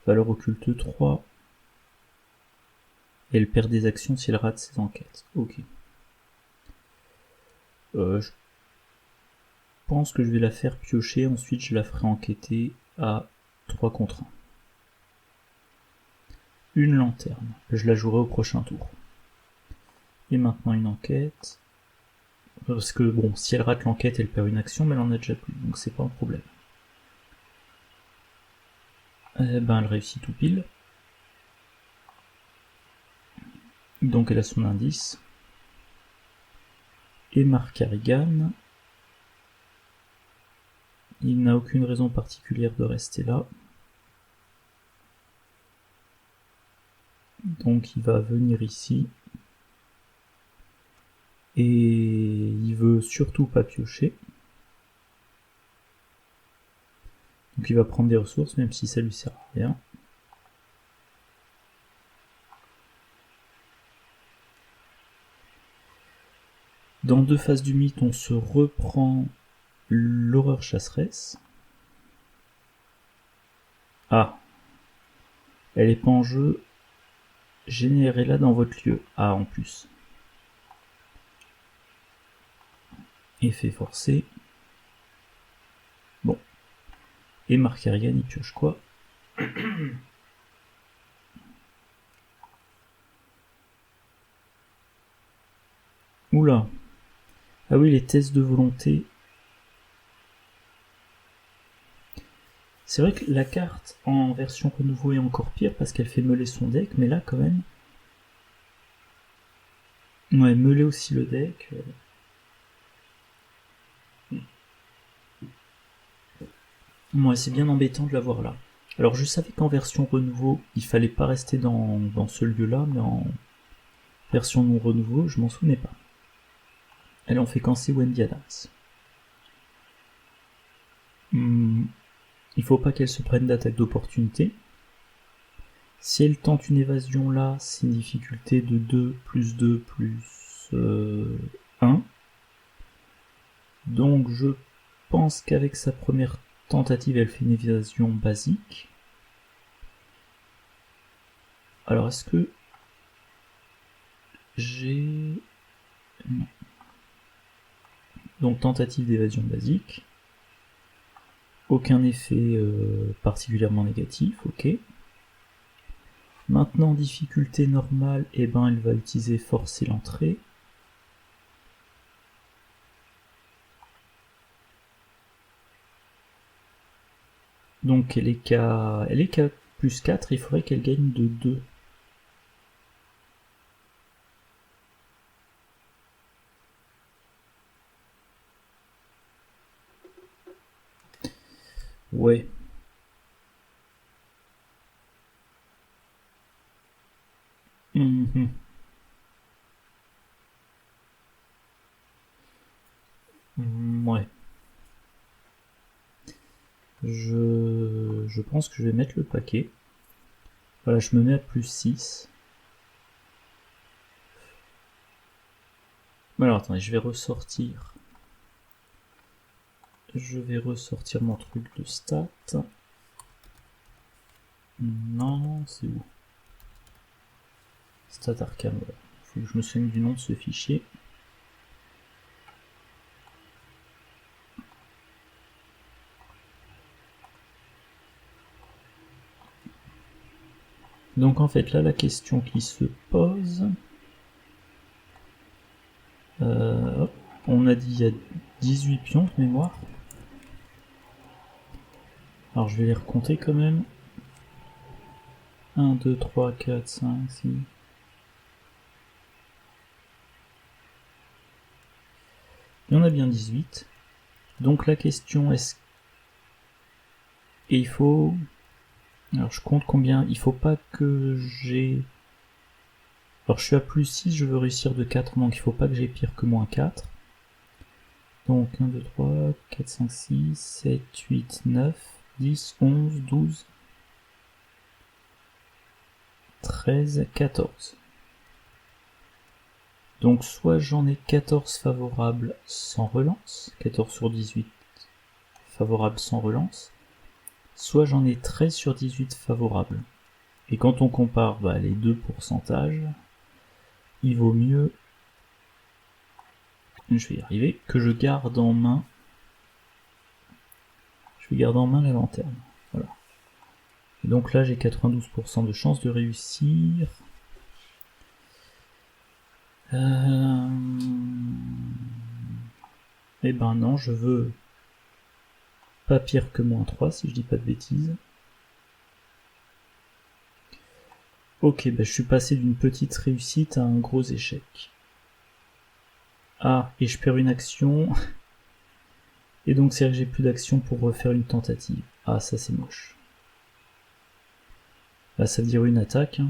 Valeur occulte 3. Et elle perd des actions si elle rate ses enquêtes. Ok. Je pense que je vais la faire piocher, ensuite je la ferai enquêter à 3 contre 1. Une lanterne. Je la jouerai au prochain tour. Et maintenant une enquête. Parce que bon, si elle rate l'enquête, elle perd une action, mais elle en a déjà plus, donc c'est pas un problème. Eh ben elle réussit tout pile. Donc elle a son indice. Et Mark Carrigan. Il n'a aucune raison particulière de rester là. Donc il va venir ici. Et il veut surtout pas piocher. Donc il va prendre des ressources, même si ça lui sert à rien. Dans 2 phases du mythe, on se reprend l'horreur chasseresse. Ah, elle est pas en jeu. Générez-la dans votre lieu. Ah, en plus. Effet forcé. Bon. Et Mark Carrigan, il pioche quoi? Oula. Ah oui, les tests de volonté. C'est vrai que la carte en version renouveau est encore pire parce qu'elle fait meuler son deck, mais là quand même... Ouais, meuler aussi le deck. Ouais, c'est bien embêtant de l'avoir là. Alors je savais qu'en version renouveau, il fallait pas rester dans ce lieu-là, mais en version non renouveau, je m'en souvenais pas. elles ont féquencé Wendy Adams. Il faut pas qu'elle se prenne d'attaque d'opportunité. Si elle tente une évasion là, c'est une difficulté de 2 plus 2 plus 1. Donc je pense qu'avec sa première tentative, elle fait une évasion basique. Alors est-ce que j'ai... Non. Donc tentative d'évasion basique. Aucun effet particulièrement négatif, ok. Maintenant, difficulté normale, et ben elle va utiliser forcer l'entrée. Donc elle est qu'à plus 4, il faudrait qu'elle gagne de 2. Ouais. Ouais. Je pense que je vais mettre le paquet. Voilà, je me mets à plus 6. Alors attendez, je vais ressortir. Je vais ressortir mon truc de stats. Non, c'est où? Stat Arkham, voilà. Faut que je me souvienne du nom de ce fichier. Donc en fait là la question qui se pose, on a dit il y a 18 pions de mémoire. Alors je vais les recompter quand même. 1, 2, 3, 4, 5, 6. Il y en a bien 18. Donc la question est-ce... Et il faut... Alors je compte combien. Il faut pas que j'ai... Alors je suis à plus 6, je veux réussir de 4, donc il faut pas que j'ai pire que moins 4. Donc 1, 2, 3, 4, 5, 6, 7, 8, 9, 10, 11, 12, 13, 14. Donc soit j'en ai 14 favorables sans relance, 14 sur 18 favorables sans relance, soit j'en ai 13 sur 18 favorables. Et quand on compare les deux pourcentages, il vaut mieux, je vais y arriver, que je garde en main, la lanterne. Voilà. Et donc là j'ai 92% de chance de réussir. Eh ben non, je veux pas pire que moins 3 si je dis pas de bêtises. Ok, je suis passé d'une petite réussite à un gros échec. Ah, et je perds une action. Et donc c'est vrai que j'ai plus d'action pour refaire une tentative. Ah, ça c'est moche. Là ça veut dire une attaque.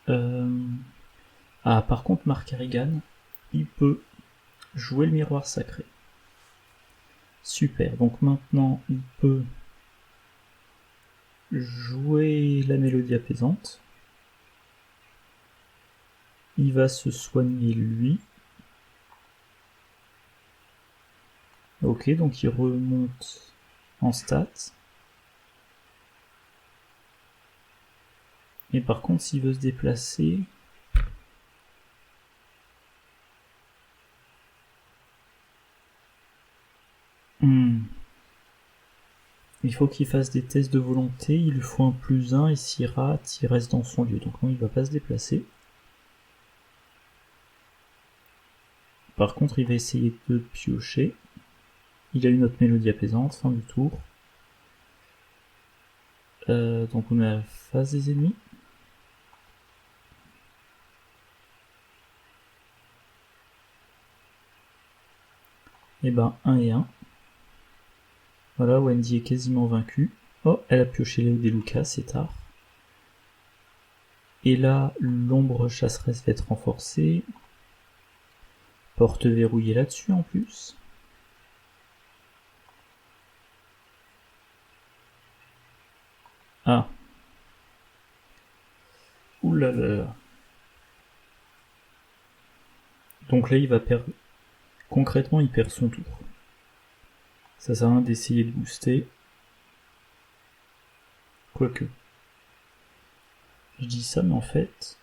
Ah, par contre Mark Harrigan, il peut jouer le miroir sacré. Super, donc maintenant il peut jouer la mélodie apaisante. Il va se soigner lui. Ok, donc il remonte en stats. Et par contre, s'il veut se déplacer... Il faut qu'il fasse des tests de volonté, il lui faut un plus 1 et s'il rate, il reste dans son lieu. Donc non, il va pas se déplacer. Par contre, il va essayer de piocher. Il a une autre mélodie apaisante, fin du tour. Donc on est à la face des ennemis. Et 1 et 1. Voilà, Wendy est quasiment vaincue. Oh, elle a pioché les des Lucas, c'est tard. Et là, l'ombre chasseresse va être renforcée. Porte verrouillée là-dessus en plus. Ah. Oulala. Donc là, il va perdre. Concrètement, il perd son tour. Ça sert à rien d'essayer de booster. Quoique. Je dis ça, mais en fait.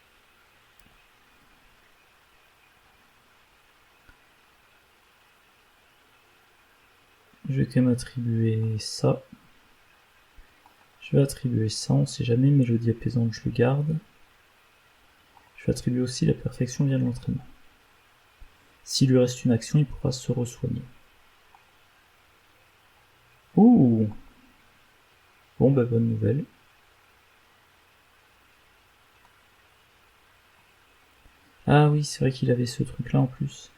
Je vais quand même attribuer ça. Je vais attribuer ça, on sait jamais, mélodie apaisante, je le garde. Je vais attribuer aussi la perfection via l'entraînement. S'il lui reste une action, il pourra se re-soigner. Ouh. Bon bah bonne nouvelle. Ah oui, c'est vrai qu'il avait ce truc là en plus.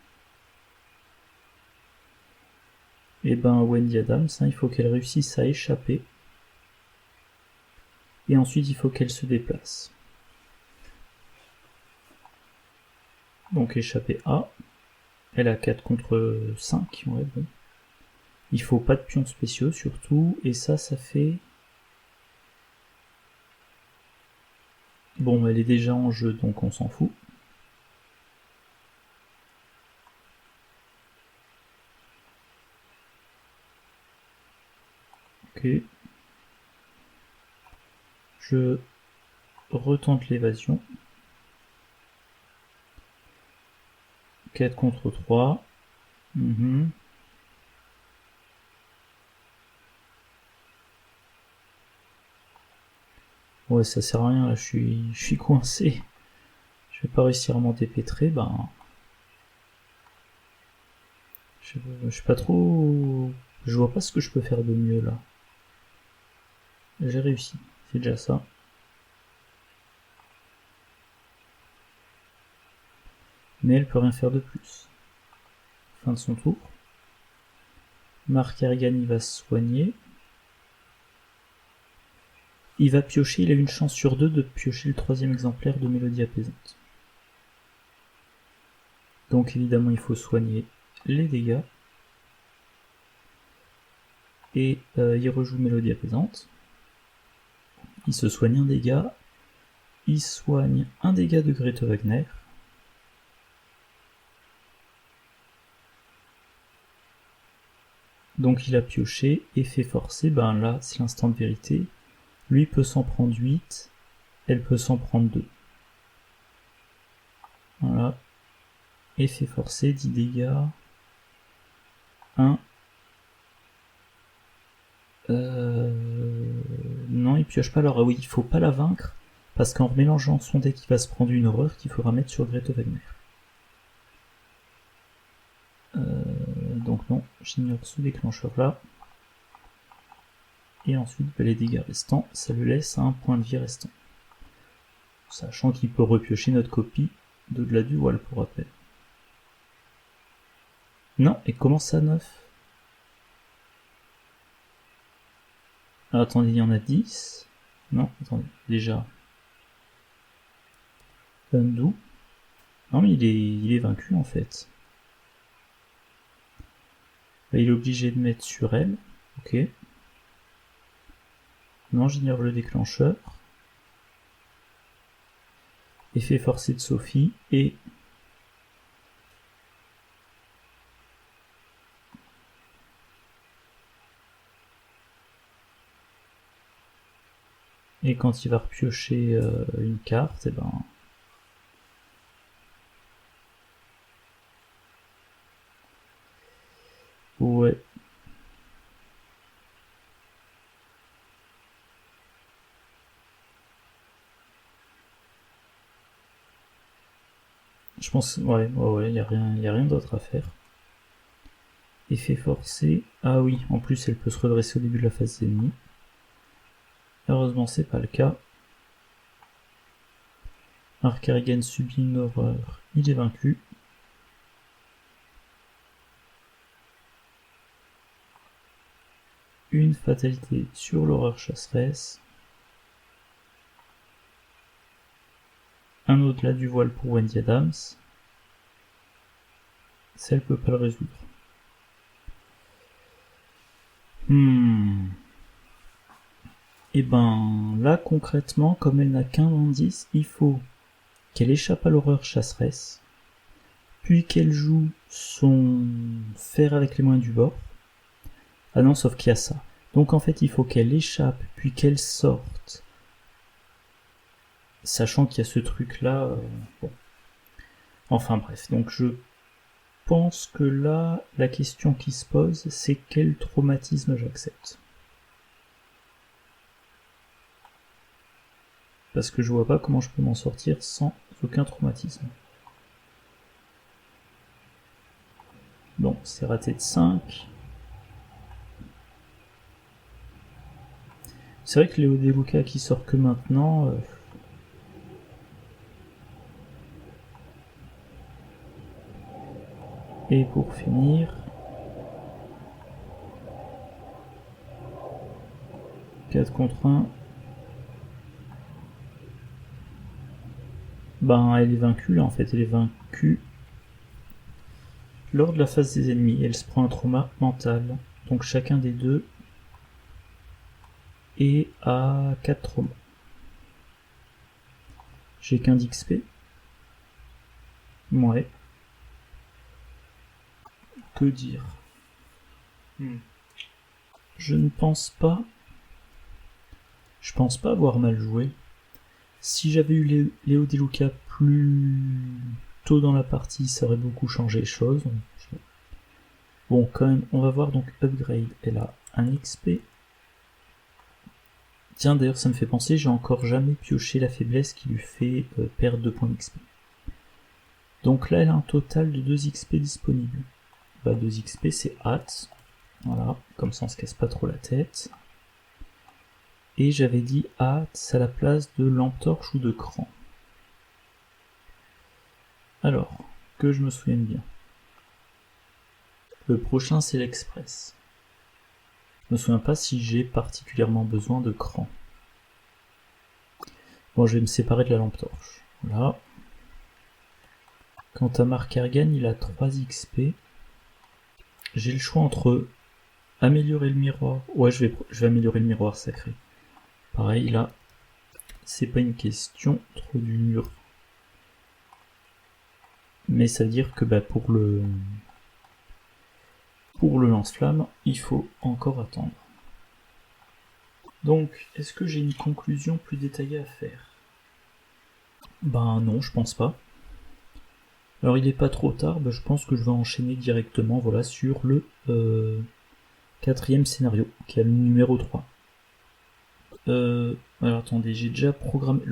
Et ben Wendy Adams, hein, il faut qu'elle réussisse à échapper. Et ensuite il faut qu'elle se déplace. Donc échapper A. Elle a 4 contre 5, ouais bon. Il faut pas de pions spéciaux surtout, et ça fait... Bon, elle est déjà en jeu, donc on s'en fout. Ok. Je retente l'évasion. 4 contre 3. Ouais, ça sert à rien, là, je suis coincé. Je vais pas réussir à m'en dépêtrer, ben... Je suis pas trop... Je vois pas ce que je peux faire de mieux, là. J'ai réussi, c'est déjà ça. Mais elle peut rien faire de plus. Fin de son tour. Mark Harrigan, il va se soigner. Il va piocher, il a une chance sur 2 de piocher le 3e exemplaire de Mélodie apaisante. Donc évidemment il faut soigner les dégâts. Et il rejoue Mélodie apaisante. Il se soigne un dégât. Il soigne un dégât de Grete Wagner. Donc il a pioché, effet forcé, ben là c'est l'instant de vérité. Lui peut s'en prendre 8, elle peut s'en prendre 2. Voilà. Effet forcé, 10 dégâts. 1. Non, il pioche pas. Alors oui, il faut pas la vaincre, parce qu'en mélangeant son deck, il va se prendre une horreur qu'il faudra mettre sur Grete Wagner. Donc non, j'ignore ce déclencheur là. Et ensuite, les dégâts restants, ça le laisse à un point de vie restant. Sachant qu'il peut repiocher notre copie d'au-delà du voile pour rappel. Non, et commence à 9. Alors, attendez, il y en a 10. Non, attendez, déjà. Undo. Non, mais il est vaincu en fait. Là, il est obligé de mettre sur elle. Ok. Non, j'ignore le déclencheur. Effet forcé de Sophie et... Et quand il va repiocher une carte, et ben... Ouais. Je pense... Ouais, il y a rien d'autre à faire. Effet forcé... Ah oui, en plus elle peut se redresser au début de la phase ennemie. Heureusement, c'est pas le cas. Mark Harrigan subit une horreur, il est vaincu. Une fatalité sur l'horreur chasseresse. Un au-delà du voile pour Wendy Adams. Ça, elle peut pas le résoudre. Et ben là, concrètement, comme elle n'a qu'un indice, il faut qu'elle échappe à l'horreur chasseresse, puis qu'elle joue son faire avec les moyens du bord. Ah non, sauf qu'il y a ça. Donc en fait, il faut qu'elle échappe, puis qu'elle sorte. Sachant qu'il y a ce truc-là... bon. Enfin bref, donc je pense que là, la question qui se pose, c'est quel traumatisme j'accepte. Parce que je vois pas comment je peux m'en sortir sans aucun traumatisme. Bon, c'est raté de 5. C'est vrai que Léo Deluca qui sort que maintenant... Et pour finir... 4 contre 1. Ben, elle est vaincue là en fait, elle est vaincue lors de la phase des ennemis. Elle se prend un trauma mental. Donc chacun des deux est à 4 traumas. J'ai qu'un d'XP. Ouais. Que dire? Je ne pense pas... Je pense pas avoir mal joué. Si j'avais eu Léo Deluca plus tôt dans la partie, ça aurait beaucoup changé les choses. Bon, quand même, on va voir donc upgrade. Elle a un XP. Tiens, d'ailleurs, ça me fait penser, j'ai encore jamais pioché la faiblesse qui lui fait perdre 2 points d'XP. Donc là, elle a un total de 2 XP disponibles. Bah, 2 XP, c'est hâte. Voilà, comme ça on se casse pas trop la tête. Et j'avais dit hâte à la place de lampe torche ou de cran. Alors, que je me souvienne bien. Le prochain, c'est l'express. Je me souviens pas si j'ai particulièrement besoin de cran. Bon, je vais me séparer de la lampe torche. Voilà. Quant à Mark Ergan, il a 3 XP. J'ai le choix entre améliorer le miroir. Ouais, je vais améliorer le miroir sacré. Pareil, là, c'est pas une question trop dure. Mais ça veut dire que bah, pour le lance-flamme, il faut encore attendre. Donc, est-ce que j'ai une conclusion plus détaillée à faire? Ben non, je pense pas. Alors il est pas trop tard, ben, je pense que je vais enchaîner directement voilà, sur le 4e scénario, qui est le numéro 3. Alors attendez, j'ai déjà programmé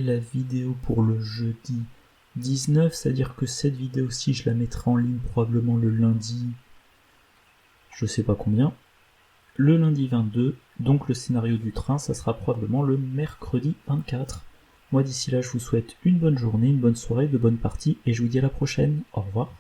la vidéo pour le jeudi 19, c'est-à-dire que cette vidéo-ci, je la mettrai en ligne probablement le lundi, je sais pas combien. Le lundi 22, donc le scénario du train, ça sera probablement le mercredi 24. Moi d'ici là, je vous souhaite une bonne journée, une bonne soirée, de bonnes parties, et je vous dis à la prochaine. Au revoir.